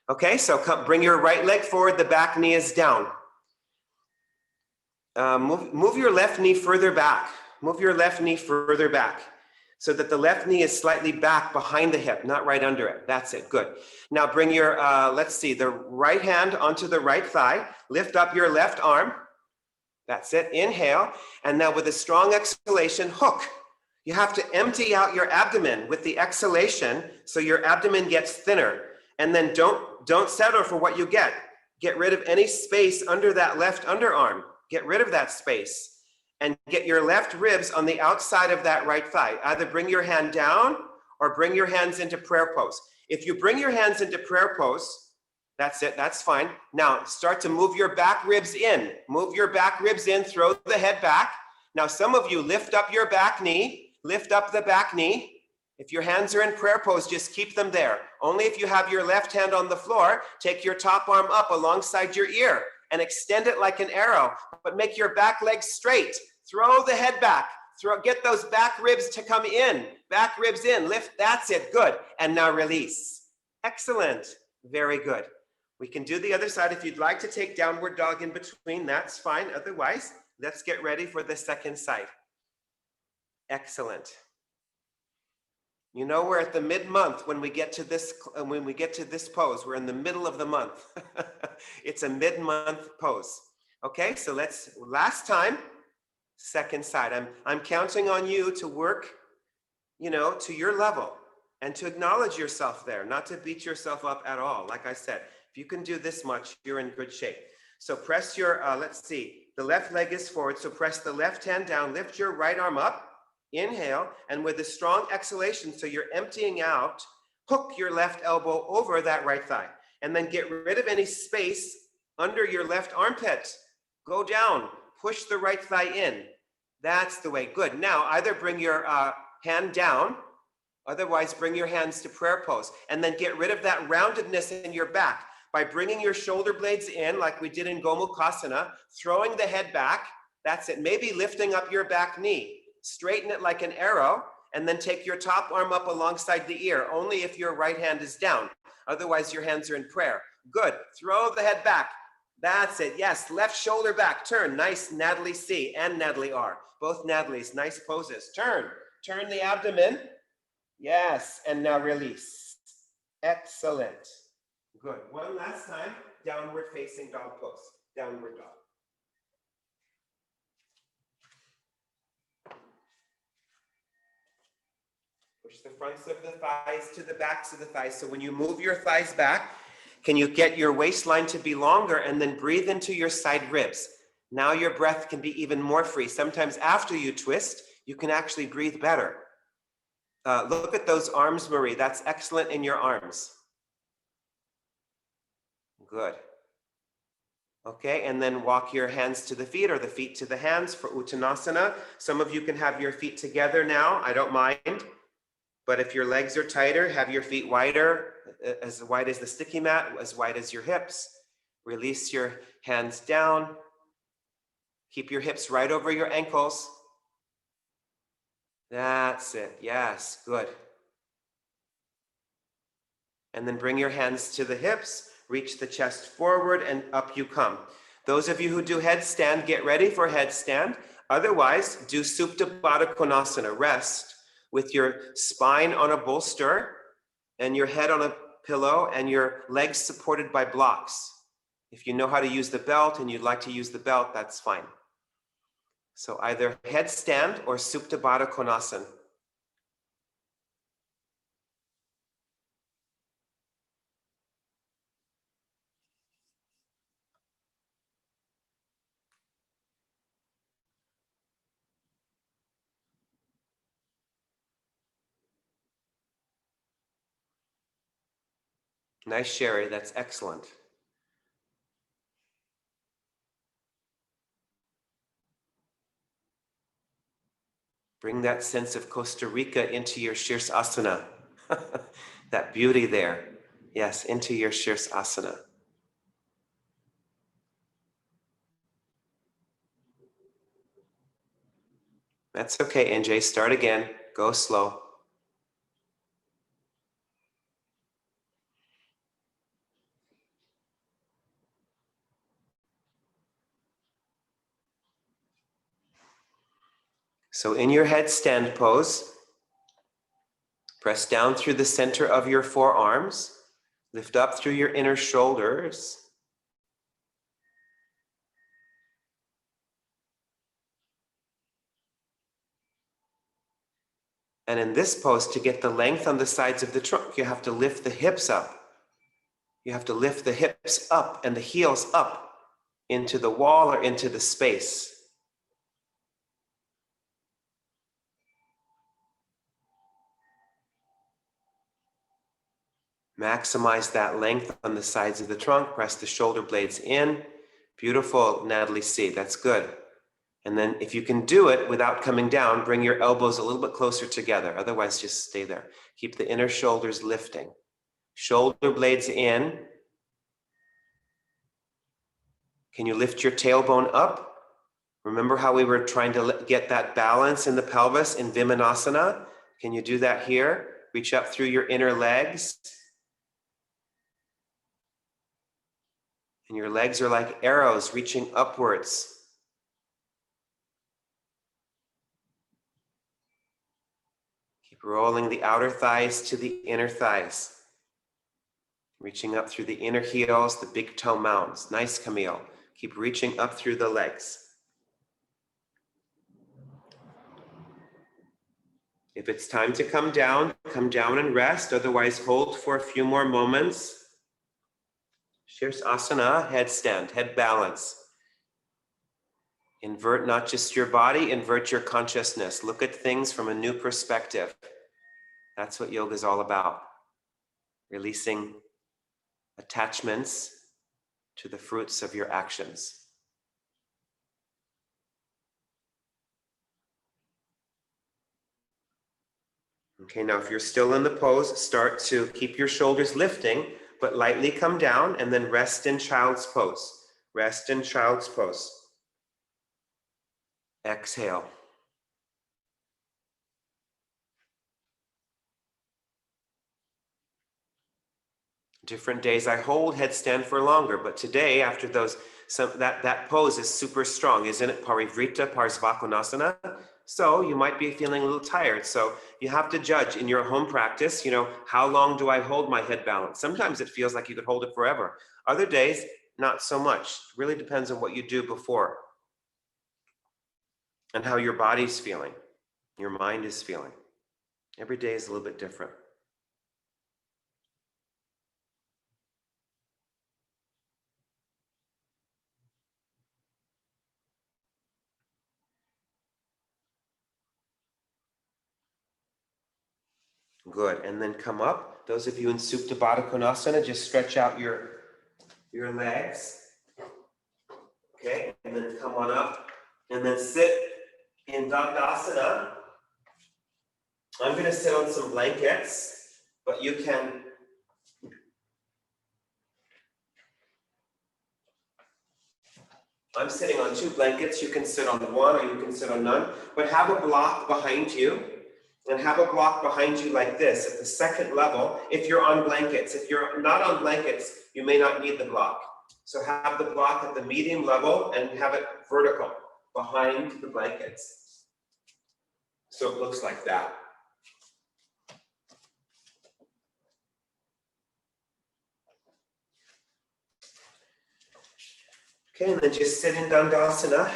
Okay, so bring your right leg forward, the back knee is down. Move your left knee further back. Move your left knee further back. so that the left knee is slightly back behind the hip, not right under it. That's it, good. Now bring your, let's see, the right hand onto the right thigh. Lift up your left arm. That's it, inhale. And now with a strong exhalation, hook. You have to empty out your abdomen with the exhalation so your abdomen gets thinner. And then don't settle for what you get. Get rid of any space under that left underarm. Get rid of that space. And get your left ribs on the outside of that right thigh. Either bring your hand down or bring your hands into prayer pose. If you bring your hands into prayer pose, that's it, that's fine. Now start to move your back ribs in. Move your back ribs in, throw the head back. Now some of you lift up your back knee, lift up the back knee. If your hands are in prayer pose, just keep them there. Only if you have your left hand on the floor, take your top arm up alongside your ear and extend it like an arrow, but make your back leg straight. Throw the head back. Get those back ribs to come in. Back ribs in. Lift. That's it. Good. And now release. Excellent. Very good. We can do the other side. If you'd like to take downward dog in between, that's fine. Otherwise, let's get ready for the second side. Excellent. You know, we're at the mid-month when we get to this pose. We're in the middle of the month. It's a mid-month pose. Okay, so last time, second side. I'm counting on you to work, to your level and to acknowledge yourself there, not to beat yourself up at all. Like I said, if you can do this much, you're in good shape. So press your, let's see, the left leg is forward. So press the left hand down, lift your right arm up, inhale, and with a strong exhalation, so you're emptying out, hook your left elbow over that right thigh, and then get rid of any space under your left armpit. Go down, push the right thigh in. That's the way. Good. Now, either bring your hand down, otherwise bring your hands to prayer pose, and then get rid of that roundedness in your back by bringing your shoulder blades in like we did in Gomukhasana, throwing the head back. That's it. Maybe lifting up your back knee. Straighten it like an arrow, and then take your top arm up alongside the ear, only if your right hand is down. Otherwise, your hands are in prayer. Good. Throw the head back. That's it. Yes, left shoulder back. Turn. Nice, Natalie C. and Natalie R. Both Natalies. Nice poses. Turn. Turn the abdomen. Yes, and now release. Excellent. Good. One last time. Downward facing dog pose. Downward dog. Push the fronts of the thighs to the backs of the thighs. So when you move your thighs back, can you get your waistline to be longer and then breathe into your side ribs? Now your breath can be even more free. Sometimes after you twist, you can actually breathe better. Look at those arms, Marie. That's excellent in your arms. Good. Okay, and then walk your hands to the feet or the feet to the hands for Uttanasana. Some of you can have your feet together now. I don't mind. But if your legs are tighter, have your feet wider, as wide as the sticky mat, as wide as your hips. Release your hands down. Keep your hips right over your ankles. That's it. Yes, good. And then bring your hands to the hips. Reach the chest forward and up you come. Those of you who do headstand, get ready for headstand. Otherwise, do Supta Baddha Konasana. Rest with your spine on a bolster and your head on a pillow and your legs supported by blocks. If you know how to use the belt and you'd like to use the belt, that's fine. So either headstand or Supta Baddha Konasana. Nice, Sherry. That's excellent. Bring that sense of Costa Rica into your Shirsasana. That beauty there. Yes, into your Shirsasana. That's okay, NJ. Start again. Go slow. So in your headstand pose, Press down through the center of your forearms. Lift up through your inner shoulders. And in this pose, to get the length on the sides of the trunk, you have to lift the hips up. You have to lift the hips up and the heels up into the wall or into the space. Maximize that length on the sides of the trunk. Press the shoulder blades in. Beautiful, Natalie C. That's good. And then if you can do it without coming down, bring your elbows a little bit closer together. Otherwise, just stay there. Keep the inner shoulders lifting. Shoulder blades in. Can you lift your tailbone up? Remember how we were trying to get that balance in the pelvis in Vimanasana? Can you do that here? Reach up through your inner legs. And your legs are like arrows reaching upwards. Keep rolling the outer thighs to the inner thighs. Reaching up through the inner heels, the big toe mounds. Nice, Camille. Keep reaching up through the legs. If it's time to come down and rest. Otherwise, hold for a few more moments. Shirsasana, headstand, head balance. Invert not just your body, invert your consciousness. Look at things from a new perspective. That's what yoga is all about. Releasing attachments to the fruits of your actions. Okay, now if you're still in the pose, start to keep your shoulders lifting, but lightly come down and then rest in child's pose. Rest in child's pose. Exhale. Different days I hold headstand for longer, but today after that pose is super strong, isn't it? Parivrtta, Parsvakonasana. So you might be feeling a little tired. So you have to judge in your home practice, how long do I hold my head balance? Sometimes it feels like you could hold it forever. Other days, not so much. It really depends on what you do before and how your body's feeling, your mind is feeling. Every day is a little bit different. Good, and then come up. Those of you in Supta Baddha Konasana, just stretch out your legs. Okay, and then come on up. And then sit in Dandasana. I'm going to sit on some blankets, but you can I'm sitting on 2 blankets. You can sit on one or you can sit on none, but have a block behind you. And have a block behind you like this at the second level if you're on blankets. If you're not on blankets, you may not need the block. So have the block at the medium level and have it vertical behind the blankets. So it looks like that. Okay, and then just sit in Dandasana.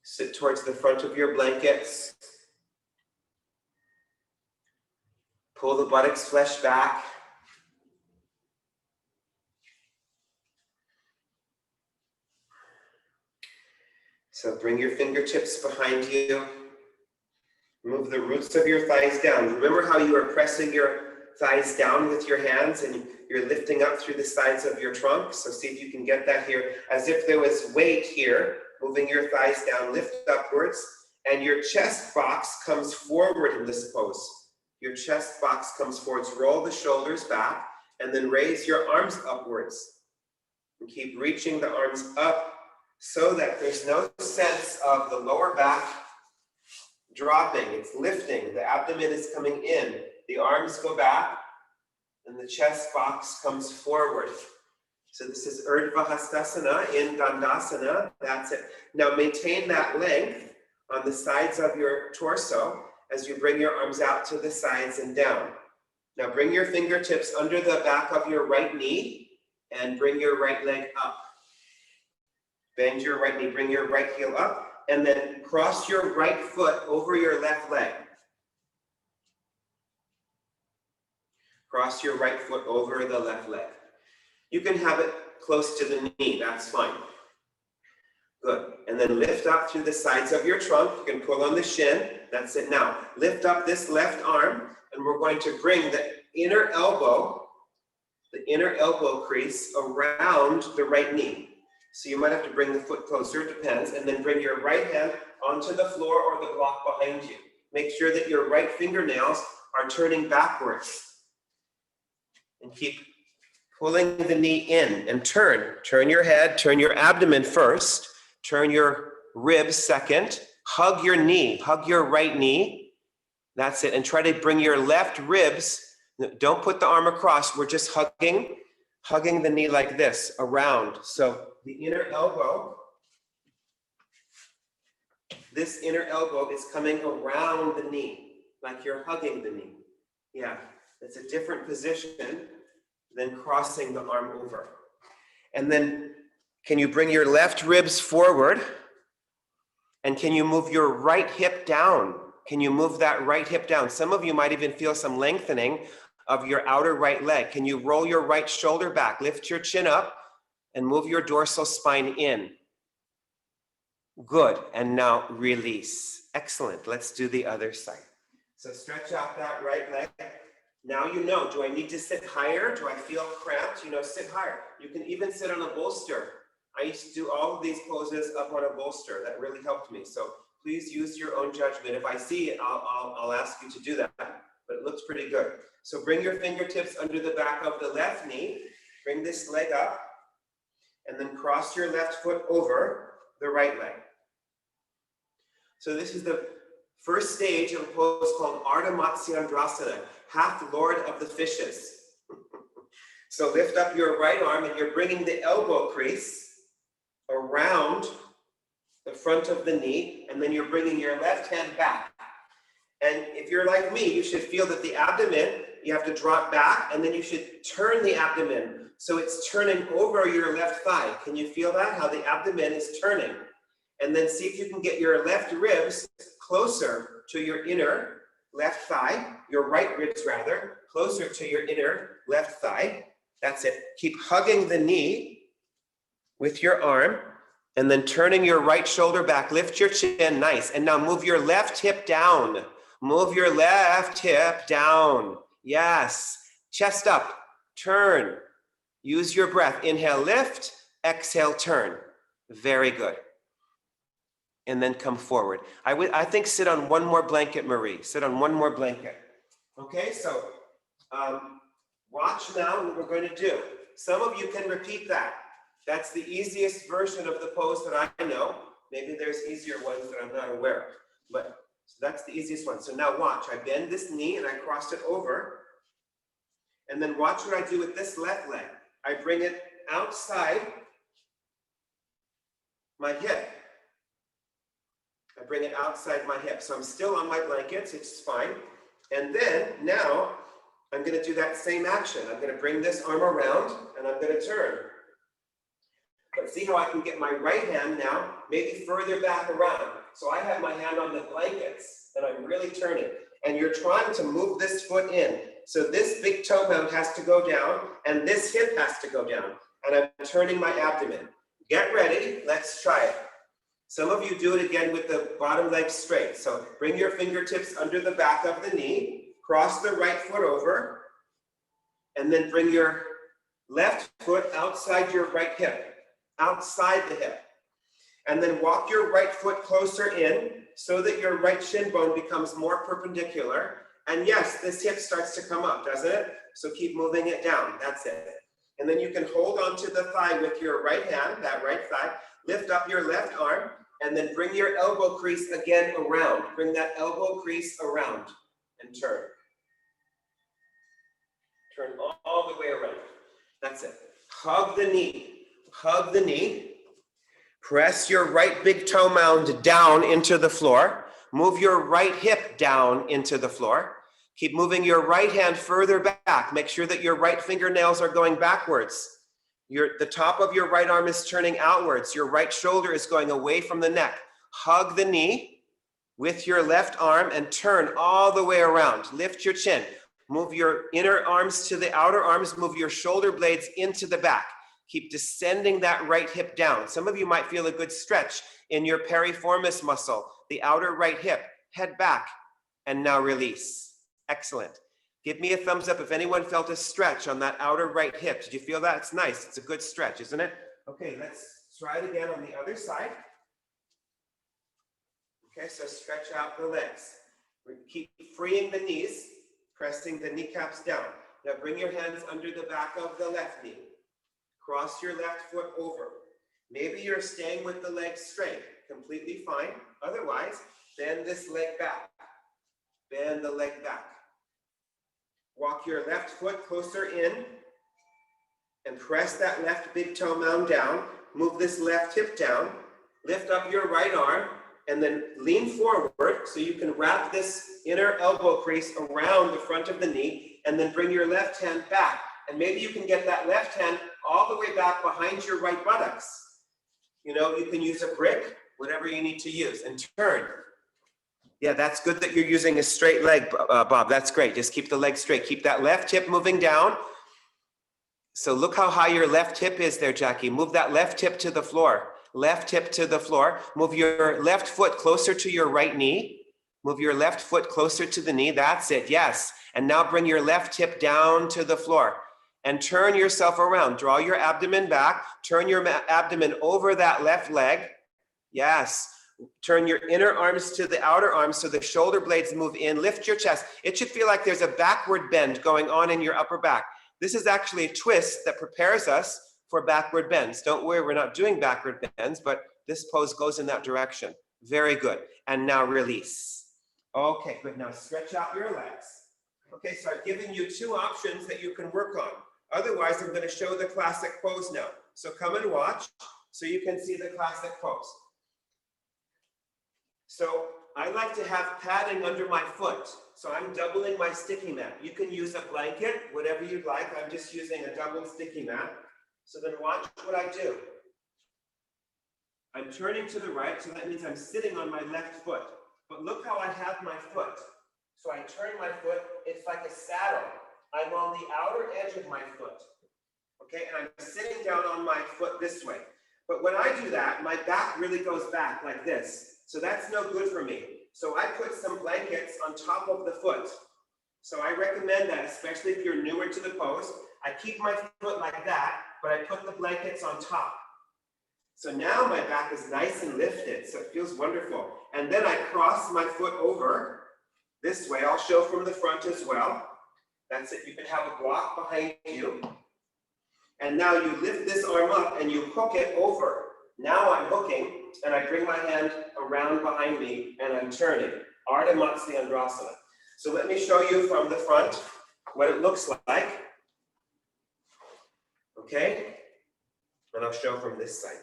Sit towards the front of your blankets. Pull the buttocks flesh back. So bring your fingertips behind you. Move the roots of your thighs down. Remember how you are pressing your thighs down with your hands and you're lifting up through the sides of your trunk. So see if you can get that here. As if there was weight here, moving your thighs down, lift upwards, and your chest box comes forward in this pose. Your chest box comes forwards. Roll the shoulders back and then raise your arms upwards. And keep reaching the arms up so that there's no sense of the lower back dropping. It's lifting. The abdomen is coming in. The arms go back and the chest box comes forward. So this is Ardha Hastasana in Dandasana. That's it. Now maintain that length on the sides of your torso as you bring your arms out to the sides and down. Now bring your fingertips under the back of your right knee and bring your right leg up. Bend your right knee, bring your right heel up, and then cross your right foot over your left leg. Cross your right foot over the left leg. You can have it close to the knee, that's fine. Good. And then lift up through the sides of your trunk. You can pull on the shin. That's it. Now, lift up this left arm, and we're going to bring the inner elbow crease around the right knee. So you might have to bring the foot closer, it depends, and then bring your right hand onto the floor or the block behind you. Make sure that your right fingernails are turning backwards. And keep pulling the knee in and turn. Turn your head, turn your abdomen first, turn your ribs second, hug your knee, hug your right knee. That's it. And try to bring your left ribs, don't put the arm across, we're just hugging the knee like this, around. So the inner elbow, this inner elbow is coming around the knee, like you're hugging the knee. Yeah, it's a different position than crossing the arm over. And then can you bring your left ribs forward? And can you move your right hip down? Can you move that right hip down? Some of you might even feel some lengthening of your outer right leg. Can you roll your right shoulder back? Lift your chin up and move your dorsal spine in. Good. And now release. Excellent. Let's do the other side. So stretch out that right leg. Now you know, do I need to sit higher? Do I feel cramped? Sit higher. You can even sit on a bolster. I used to do all of these poses up on a bolster. That really helped me. So please use your own judgment. If I see it, I'll ask you to do that. But it looks pretty good. So bring your fingertips under the back of the left knee. Bring this leg up. And then cross your left foot over the right leg. So this is the first stage of a pose called Ardha Matsyendrasana, half Lord of the Fishes. So lift up your right arm and you're bringing the elbow crease around the front of the knee, and then you're bringing your left hand back. And if you're like me, you should feel that the abdomen, you have to drop back, and then you should turn the abdomen so it's turning over your left thigh. Can you feel that? How the abdomen is turning. And then see if you can get your left ribs closer to your inner left thigh, your right ribs rather, closer to your inner left thigh. That's it. Keep hugging the knee with your arm and then turning your right shoulder back. Lift your chin, nice. And now move your left hip down. Move your left hip down. Yes. Chest up, turn. Use your breath. Inhale, lift. Exhale, turn. Very good. And then come forward. I think sit on one more blanket, Marie. Sit on one more blanket. Okay, so watch now what we're going to do. Some of you can repeat that. That's the easiest version of the pose that I know. Maybe there's easier ones that I'm not aware of. But so that's the easiest one. So now watch. I bend this knee and I cross it over. And then watch what I do with this left leg. I bring it outside my hip. I bring it outside my hip. So I'm still on my blankets, it's fine. And then now I'm going to do that same action. I'm going to bring this arm around and I'm going to turn. But see how I can get my right hand now maybe further back around. So I have my hand on the blankets and I'm really turning. And you're trying to move this foot in. So this big toe mound has to go down and this hip has to go down. And I'm turning my abdomen. Get ready, let's try it. Some of you do it again with the bottom leg straight. So bring your fingertips under the back of the knee, cross the right foot over, and then bring your left foot outside your right hip, outside the hip. And then walk your right foot closer in so that your right shin bone becomes more perpendicular. And yes, this hip starts to come up, doesn't it? So keep moving it down, that's it. And then you can hold onto the thigh with your right hand, that right thigh, lift up your left arm, and then bring your elbow crease again around. Bring that elbow crease around and turn. Turn all the way around. That's it. Hug the knee. Hug the knee. Press your right big toe mound down into the floor. Move your right hip down into the floor. Keep moving your right hand further back. Make sure that your right fingernails are going backwards. The top of your right arm is turning outwards. Your right shoulder is going away from the neck. Hug the knee with your left arm and turn all the way around. Lift your chin. Move your inner arms to the outer arms. Move your shoulder blades into the back. Keep descending that right hip down. Some of you might feel a good stretch in your piriformis muscle, the outer right hip. Head back and now release. Excellent. Give me a thumbs up if anyone felt a stretch on that outer right hip. Did you feel that? It's nice. It's a good stretch, isn't it? Okay, let's try it again on the other side. Okay, so stretch out the legs. Keep freeing the knees, pressing the kneecaps down. Now bring your hands under the back of the left knee. Cross your left foot over. Maybe you're staying with the legs straight. Completely fine. Otherwise, bend this leg back. Bend the leg back. Walk your left foot closer in and press that left big toe mound down. Move this left hip down. Lift up your right arm and then lean forward so you can wrap this inner elbow crease around the front of the knee and then bring your left hand back. And maybe you can get that left hand all the way back behind your right buttocks. You know, you can use a brick, whatever you need to use, and turn. Yeah, that's good that you're using a straight leg, Bob. That's great. Just keep the leg straight. Keep that left hip moving down. So look how high your left hip is there, Jackie. Move that left hip to the floor. Left hip to the floor. Move your left foot closer to your right knee. Move your left foot closer to the knee. That's it. Yes. And now bring your left hip down to the floor and turn yourself around. Draw your abdomen back. Turn your abdomen over that left leg. Yes. Turn your inner arms to the outer arms so the shoulder blades move in. Lift your chest. It should feel like there's a backward bend going on in your upper back. This is actually a twist that prepares us for backward bends. Don't worry, we're not doing backward bends, but this pose goes in that direction. Very good. And now release. Okay, good. Now stretch out your legs. Okay, so I've given you two options that you can work on. Otherwise, I'm going to show the classic pose now. So come and watch so you can see the classic pose. So I like to have padding under my foot. So I'm doubling my sticky mat. You can use a blanket, whatever you'd like. I'm just using a double sticky mat. So then watch what I do. I'm turning to the right, so that means I'm sitting on my left foot. But look how I have my foot. So I turn my foot, it's like a saddle. I'm on the outer edge of my foot. Okay, and I'm sitting down on my foot this way. But when I do that, my back really goes back like this. So that's no good for me. So I put some blankets on top of the foot. So I recommend that, especially if you're newer to the pose. I keep my foot like that, but I put the blankets on top. So now my back is nice and lifted, so it feels wonderful. And then I cross my foot over this way. I'll show from the front as well. That's it. You can have a block behind you. And now you lift this arm up and you hook it over. Now I'm hooking and I bring my hand around behind me and I'm turning. Ardha Matsyendrasana. So let me show you from the front what it looks like. Okay? And I'll show from this side.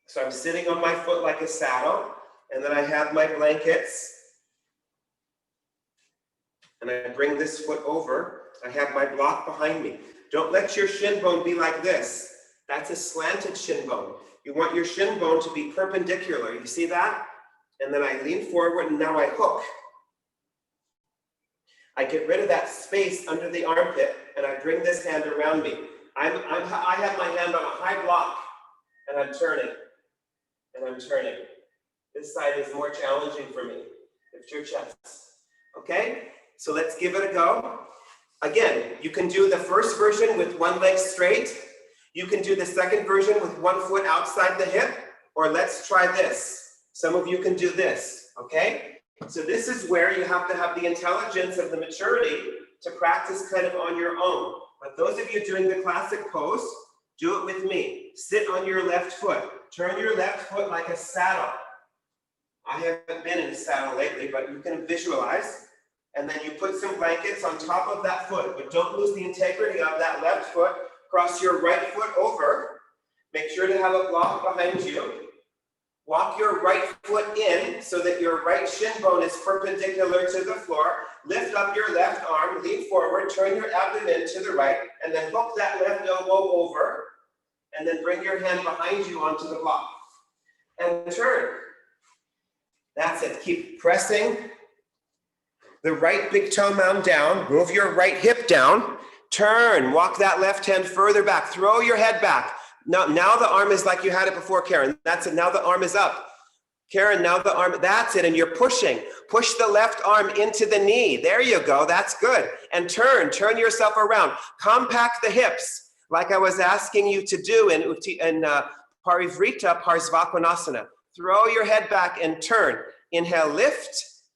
So I'm sitting on my foot like a saddle, and then I have my blankets. And I bring this foot over. I have my block behind me. Don't let your shin bone be like this. That's a slanted shin bone. You want your shin bone to be perpendicular. You see that? And then I lean forward and now I hook. I get rid of that space under the armpit and I bring this hand around me. I have my hand on a high block and I'm turning. And I'm turning. This side is more challenging for me. Lift your chest. Okay? So let's give it a go. Again, you can do the first version with one leg straight. You can do the second version with one foot outside the hip, or let's try this. Some of you can do this, okay? So this is where you have to have the intelligence of the maturity to practice kind of on your own. But those of you doing the classic pose, do it with me. Sit on your left foot. Turn your left foot like a saddle. I haven't been in a saddle lately, but you can visualize. And then you put some blankets on top of that foot, but don't lose the integrity of that left foot. cross your right foot over. Make sure to have a block behind you. Walk your right foot in so that your right shin bone is perpendicular to the floor. Lift up your left arm, lean forward, turn your abdomen to the right, and then hook that left elbow over, and then bring your hand behind you onto the block. And turn. That's it. Keep pressing the right big toe mound down. Move your right hip down. Turn. Walk that left hand further back. Throw your head back. Now the arm is like you had it before, Karen. That's it. Now the arm is up. Karen, now the arm, that's it. And you're pushing. Push the left arm into the knee. There you go. That's good. And turn yourself around. Compact the hips like I was asking you to do in Parivrtta, Parsvakonasana. Throw your head back and turn. Inhale, lift.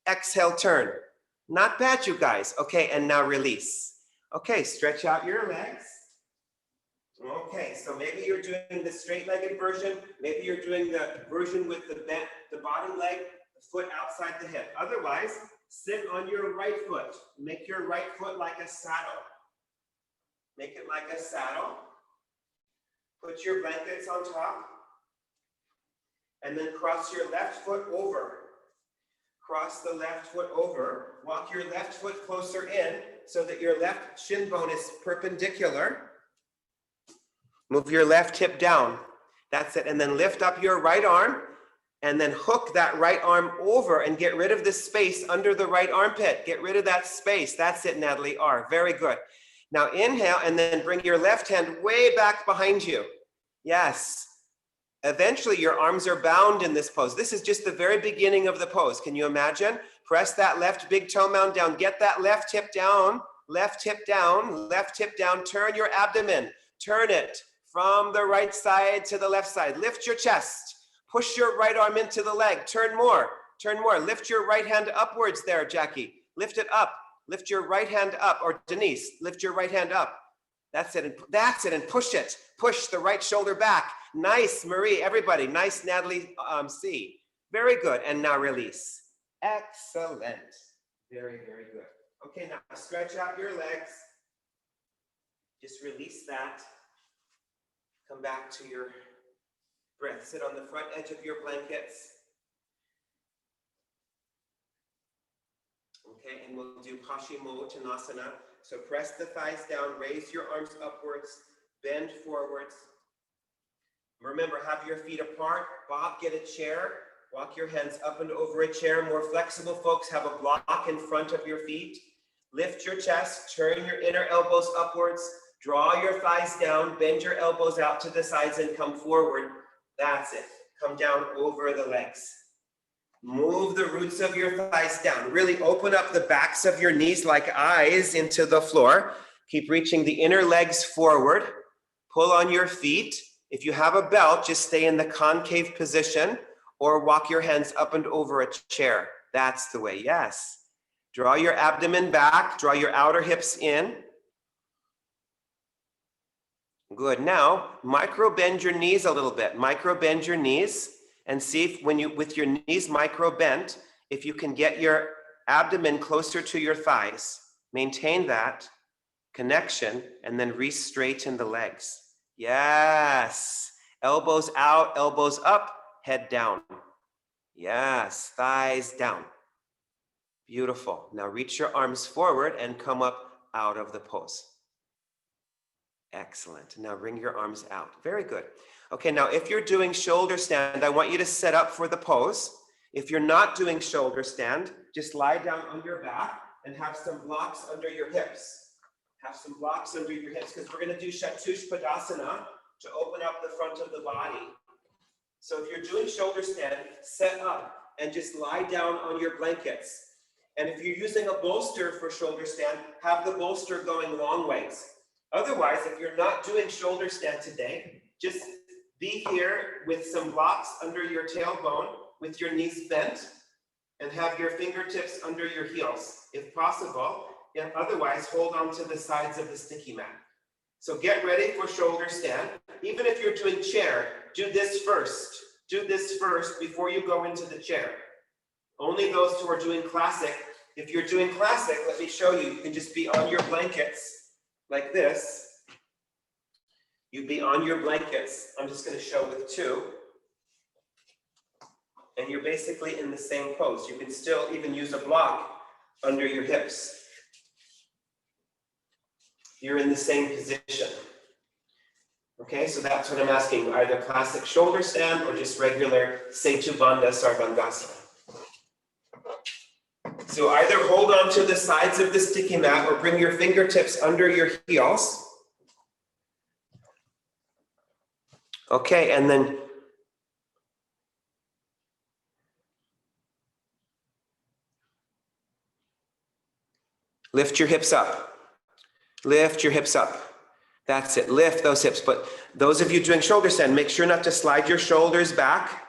Exhale, turn. Not bad, you guys. Okay, and now release. Okay, stretch out your legs. Okay, so maybe you're doing the straight-legged version. Maybe you're doing the version with the bottom leg, the foot outside the hip. Otherwise, sit on your right foot. Make your right foot like a saddle. Make it like a saddle. Put your blankets on top. And then cross your left foot over. Cross the left foot over. Walk your left foot closer in so that your left shin bone is perpendicular. Move your left hip down. That's it. And then lift up your right arm and then hook that right arm over and get rid of the space under the right armpit. Get rid of that space. That's it, Natalie R. Very good. Now inhale and then bring your left hand way back behind you. Yes. Eventually your arms are bound in this pose. This is just the very beginning of the pose. Can you imagine? Press that left big toe mound down. Get that left hip down. Left hip down. Left hip down. Turn your abdomen. Turn it from the right side to the left side. Lift your chest. Push your right arm into the leg. Turn more. Turn more. Lift your right hand upwards there, Jackie. Lift it up. Lift your right hand up. Or Denise, lift your right hand up. That's it. And that's it. And push it. Push the right shoulder back. Nice, Marie. Everybody. Nice, Natalie C. Very good. And now release. Excellent. Very, very good. Okay, now stretch out your legs. Just release that. Come back to your breath. Sit on the front edge of your blankets. Okay, and we'll do Parsvakonasana. So press the thighs down, raise your arms upwards, bend forwards. Remember, have your feet apart. Bob, get a chair. Walk your hands up and over a chair. More flexible folks have a block in front of your feet. Lift your chest, turn your inner elbows upwards. Draw your thighs down, bend your elbows out to the sides and come forward. That's it. Come down over the legs. Move the roots of your thighs down. Really open up the backs of your knees like eyes into the floor. Keep reaching the inner legs forward. Pull on your feet. If you have a belt, just stay in the concave position or walk your hands up and over a chair. That's the way. Yes. Draw your abdomen back. Draw your outer hips in. Good. Now, micro bend your knees a little bit. Micro bend your knees and see if with your knees micro bent, if you can get your abdomen closer to your thighs. Maintain that connection and then re-straighten the legs. Yes. Elbows out, elbows up, head down. Yes. Thighs down. Beautiful. Now reach your arms forward and come up out of the pose. Excellent. Now bring your arms out. Very good. Okay, now if you're doing shoulder stand, I want you to set up for the pose. If you're not doing shoulder stand, just lie down on your back and have some blocks under your hips. Have some blocks under your hips because we're going to do Padasana to open up the front of the body. So if you're doing shoulder stand, set up and just lie down on your blankets. And if you're using a bolster for shoulder stand, have the bolster going long ways. Otherwise, if you're not doing shoulder stand today, just be here with some blocks under your tailbone with your knees bent and have your fingertips under your heels, if possible. And otherwise, hold on to the sides of the sticky mat. So get ready for shoulder stand. Even if you're doing chair, do this first. Do this first before you go into the chair. Only those who are doing classic. If you're doing classic, let me show you. You can just be on your blankets like this. you'd be on your blankets. I'm just going to show with two. And you're basically in the same pose. You can still even use a block under your hips. You're in the same position. Okay, so that's what I'm asking, either classic shoulder stand or just regular Setu Bandha Sarvangasana. So either hold on to the sides of the sticky mat or bring your fingertips under your heels. Okay, and then lift your hips up. Lift your hips up. That's it. Lift those hips. But those of you doing shoulder stand, make sure not to slide your shoulders back.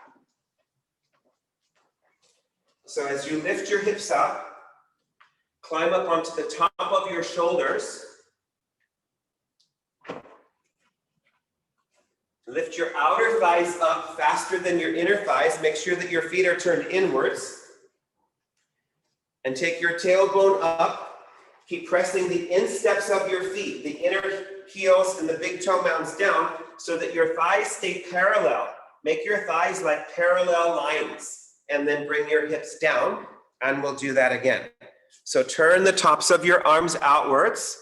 So as you lift your hips up, climb up onto the top of your shoulders. Lift your outer thighs up faster than your inner thighs. Make sure that your feet are turned inwards. And take your tailbone up. Keep pressing the insteps of your feet, the inner heels and the big toe mounds down so that your thighs stay parallel. Make your thighs like parallel lines and then bring your hips down, and we'll do that again. So turn the tops of your arms outwards.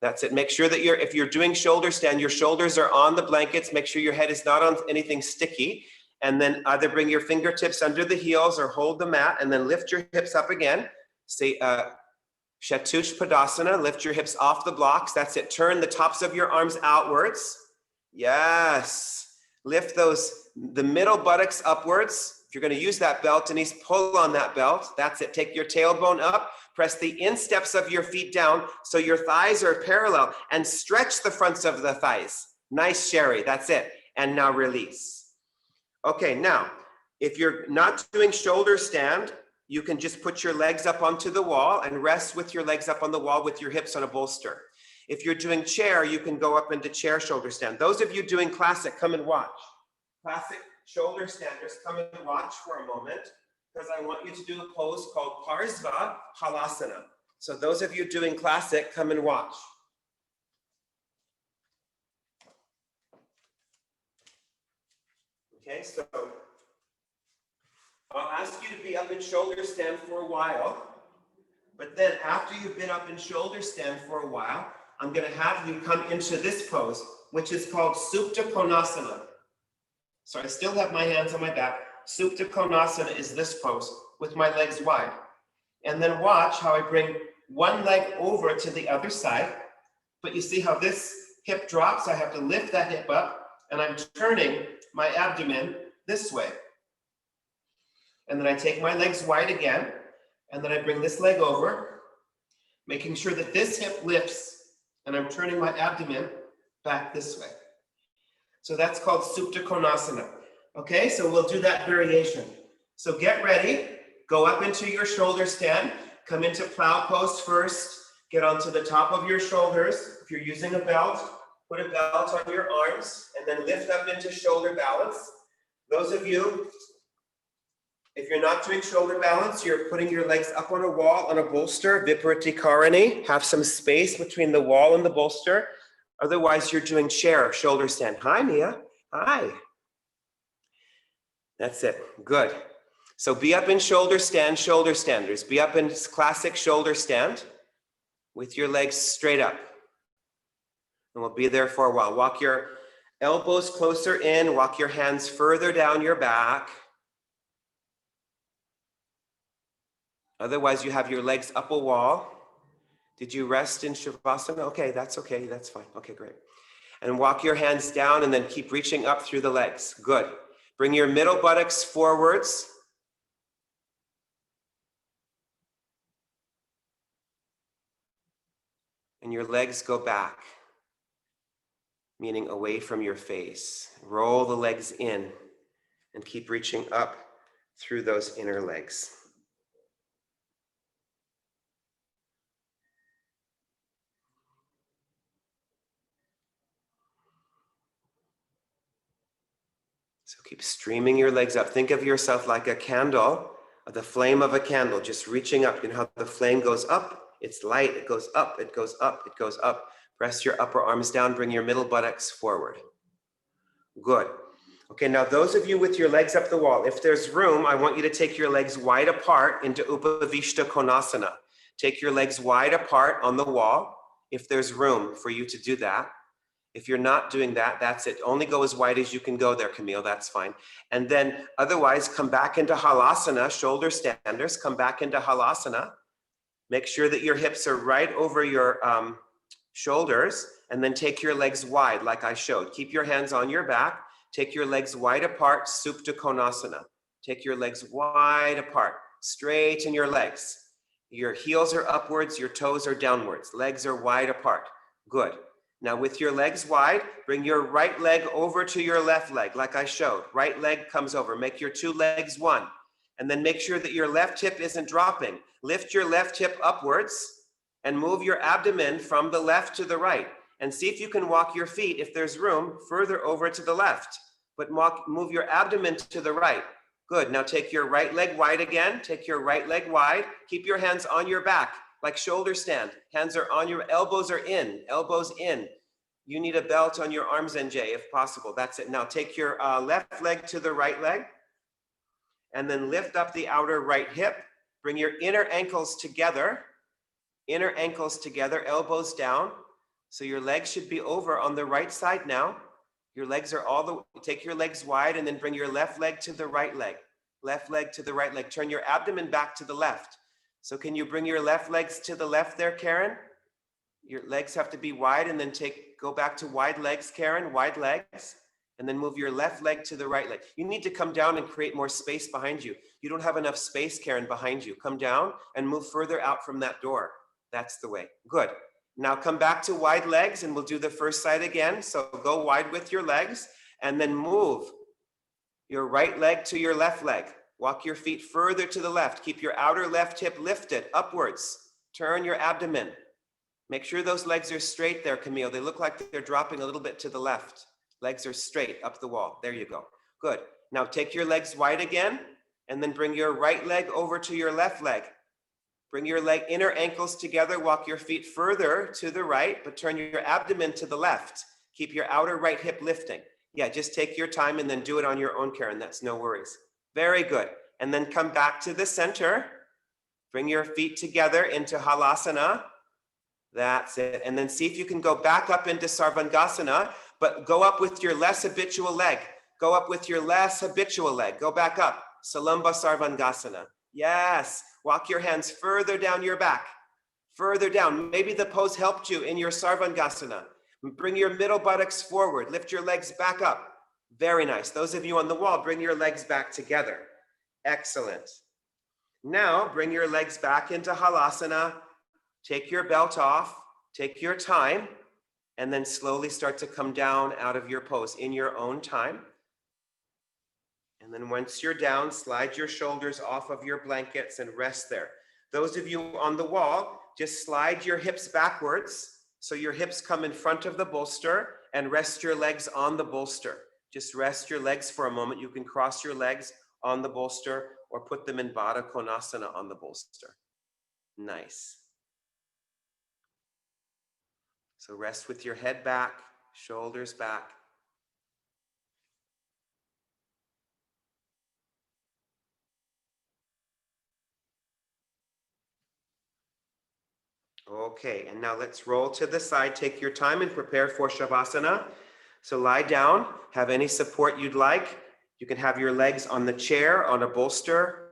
That's it. Make sure that if you're doing shoulder stand, your shoulders are on the blankets. Make sure your head is not on anything sticky. And then either bring your fingertips under the heels or hold the mat and then lift your hips up again. Say, Chatushpadasana, lift your hips off the blocks. That's it. Turn the tops of your arms outwards. Yes. Lift the middle buttocks upwards. If you're going to use that belt, Denise, pull on that belt. That's it. Take your tailbone up. Press the insteps of your feet down so your thighs are parallel and stretch the fronts of the thighs. Nice, Sherry. That's it. And now release. Okay, now, if you're not doing shoulder stand, you can just put your legs up onto the wall and rest with your legs up on the wall with your hips on a bolster. If you're doing chair, you can go up into chair shoulder stand. Those of you doing classic, come and watch. Classic shoulder standers, come and watch for a moment because I want you to do a pose called Parsva halasana. So those of you doing classic, come and watch. Okay, so I'll ask you to be up in shoulder stand for a while, but then after you've been up in shoulder stand for a while, I'm going to have you come into this pose, which is called Supta Konasana. So I still have my hands on my back. Supta Konasana is this pose with my legs wide. And then watch how I bring one leg over to the other side, but you see how this hip drops? I have to lift that hip up, and I'm turning my abdomen this way. And then I take my legs wide again, and then I bring this leg over, making sure that this hip lifts, and I'm turning my abdomen back this way. So that's called Supta Konasana. Okay, so we'll do that variation. So get ready, go up into your shoulder stand, come into plow pose first, get onto the top of your shoulders. If you're using a belt, put a belt on your arms, and then lift up into shoulder balance. Those of you, if you're not doing shoulder balance, you're putting your legs up on a wall, on a bolster, Vipariti Karani. Have some space between the wall and the bolster. Otherwise, you're doing chair, shoulder stand. Hi, Mia. Hi. That's it. Good. So be up in shoulder stand, shoulder standers. Be up in classic shoulder stand with your legs straight up. And we'll be there for a while. Walk your elbows closer in. Walk your hands further down your back. Otherwise, you have your legs up a wall. Did you rest in Shavasana? Okay, that's fine. Okay, great. And walk your hands down and then keep reaching up through the legs. Good. Bring your middle buttocks forwards. And your legs go back, meaning away from your face. Roll the legs in and keep reaching up through those inner legs. So keep streaming your legs up. Think of yourself like a candle, the flame of a candle, just reaching up. You know how the flame goes up? It's light, it goes up, it goes up, it goes up. Rest your upper arms down, bring your middle buttocks forward. Good. Okay, now those of you with your legs up the wall, if there's room, I want you to take your legs wide apart into uplifting konasana. Take your legs wide apart on the wall, if there's room for you to do that. If you're not doing that, that's it. Only go as wide as you can go there, Camille, that's fine. And then otherwise, come back into halasana, shoulder standers, come back into halasana. Make sure that your hips are right over your shoulders, and then take your legs wide like I showed. Keep your hands on your back, take your legs wide apart, supta konasana. Take your legs wide apart, straighten your legs. Your heels are upwards, your toes are downwards. Legs are wide apart. Good. Now with your legs wide, bring your right leg over to your left leg, like I showed. Right leg comes over. Make your two legs one. And then make sure that your left hip isn't dropping. Lift your left hip upwards and move your abdomen from the left to the right. And see if you can walk your feet, if there's room, further over to the left. But move your abdomen to the right. Good. Now take your right leg wide again. Take your right leg wide. Keep your hands on your back, like shoulder stand. Hands are on your, elbows are in, elbows in. You need a belt on your arms, NJ, if possible. That's it. Now take your left leg to the right leg, and then lift up the outer right hip. Bring your inner ankles together, elbows down. So your legs should be over on the right side now. Your legs are take your legs wide, and then bring your left leg to the right leg. Left leg to the right leg. Turn your abdomen back to the left. So can you bring your left legs to the left there, Karen? Your legs have to be wide, and then go back to wide legs, Karen, wide legs. And then move your left leg to the right leg. You need to come down and create more space behind you. You don't have enough space, Karen, behind you. Come down and move further out from that door. That's the way. Good. Now come back to wide legs, and we'll do the first side again. So go wide with your legs, and then move your right leg to your left leg. Walk your feet further to the left. Keep your outer left hip lifted upwards. Turn your abdomen. Make sure those legs are straight there, Camille. They look like they're dropping a little bit to the left. Legs are straight up the wall. There you go. Good. Now take your legs wide again, and then bring your right leg over to your left leg. Bring your inner ankles together. Walk your feet further to the right, but turn your abdomen to the left. Keep your outer right hip lifting. Yeah, just take your time and then do it on your own, Karen. That's no worries. Very good. And then come back to the center. Bring your feet together into halasana. That's it. And then see if you can go back up into Sarvangasana, but go up with your less habitual leg. Go up with your less habitual leg. Go back up. Salamba Sarvangasana. Yes. Walk your hands further down your back. Further down. Maybe the pose helped you in your Sarvangasana. Bring your middle buttocks forward. Lift your legs back up. Very nice. Those of you on the wall, bring your legs back together. Excellent. Now bring your legs back into halasana. Take your belt off, take your time, and then slowly start to come down out of your pose in your own time. And then once you're down, slide your shoulders off of your blankets and rest there. Those of you on the wall, just slide your hips backwards so your hips come in front of the bolster, and rest your legs on the bolster. Just rest your legs for a moment. You can cross your legs on the bolster or put them in Baddha Konasana on the bolster. Nice. So rest with your head back, shoulders back. Okay, and now let's roll to the side. Take your time and prepare for Shavasana. So lie down, have any support you'd like. You can have your legs on the chair, on a bolster,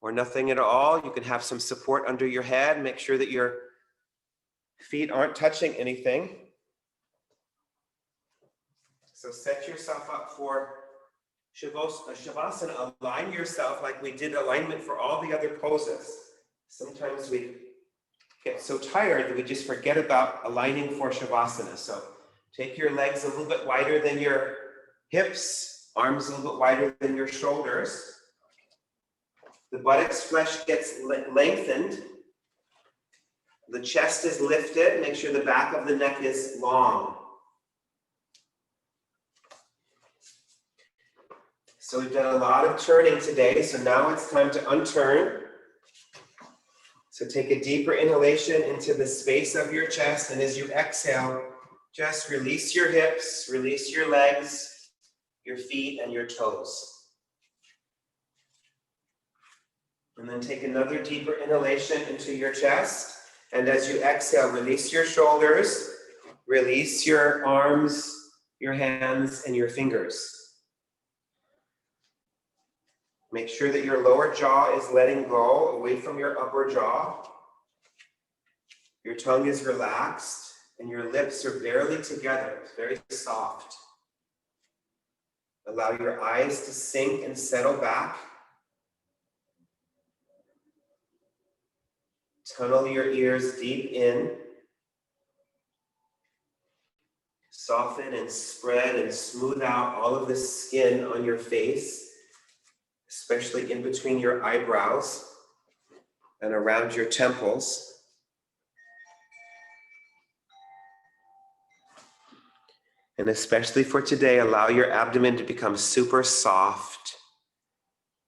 or nothing at all. You can have some support under your head. Make sure that your feet aren't touching anything. So set yourself up for Shavasana. Align yourself like we did alignment for all the other poses. Sometimes we get so tired that we just forget about aligning for Shavasana. So take your legs a little bit wider than your hips, arms a little bit wider than your shoulders. The buttocks flesh gets lengthened. The chest is lifted. Make sure the back of the neck is long. So we've done a lot of turning today. So now it's time to unturn. So take a deeper inhalation into the space of your chest, and as you exhale, just release your hips, release your legs, your feet, and your toes. And then take another deeper inhalation into your chest, and as you exhale, release your shoulders, release your arms, your hands, and your fingers. Make sure that your lower jaw is letting go away from your upper jaw. Your tongue is relaxed and your lips are barely together, very soft. Allow your eyes to sink and settle back. Tunnel your ears deep in. Soften and spread and smooth out all of the skin on your face, especially in between your eyebrows and around your temples. And especially for today, allow your abdomen to become super soft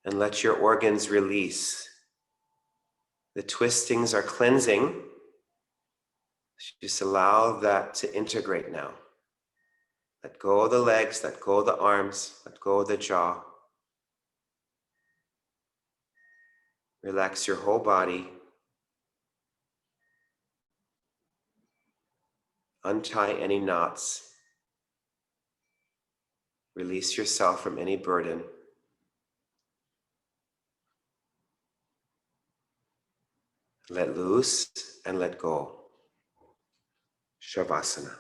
and let your organs release. The twistings are cleansing. Just allow that to integrate now. Let go of the legs, let go of the arms, let go of the jaw. Relax your whole body. Untie any knots. Release yourself from any burden. Let loose and let go. Shavasana.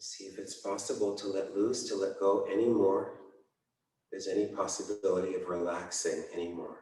See if it's possible to let loose, to let go anymore. If there's any possibility of relaxing anymore.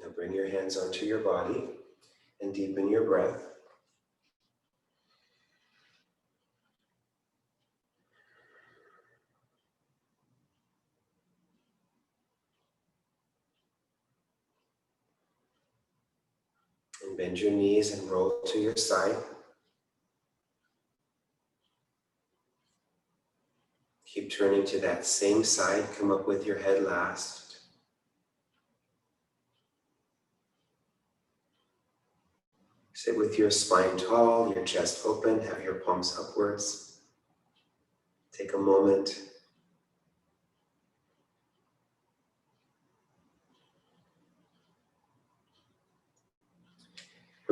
Now bring your hands onto your body and deepen your breath. And bend your knees and roll to your side. Keep turning to that same side. Come up with your head last. Sit with your spine tall, your chest open, have your palms upwards. Take a moment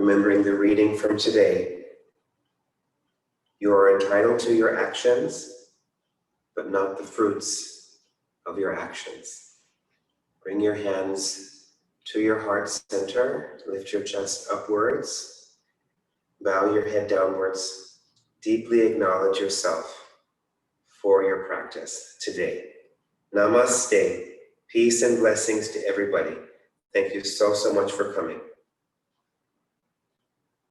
remembering the reading from today. You are entitled to your actions, but not the fruits of your actions. Bring your hands to your heart center, lift your chest upwards, bow your head downwards, deeply acknowledge yourself for your practice today. Namaste, peace and blessings to everybody. Thank you so much for coming.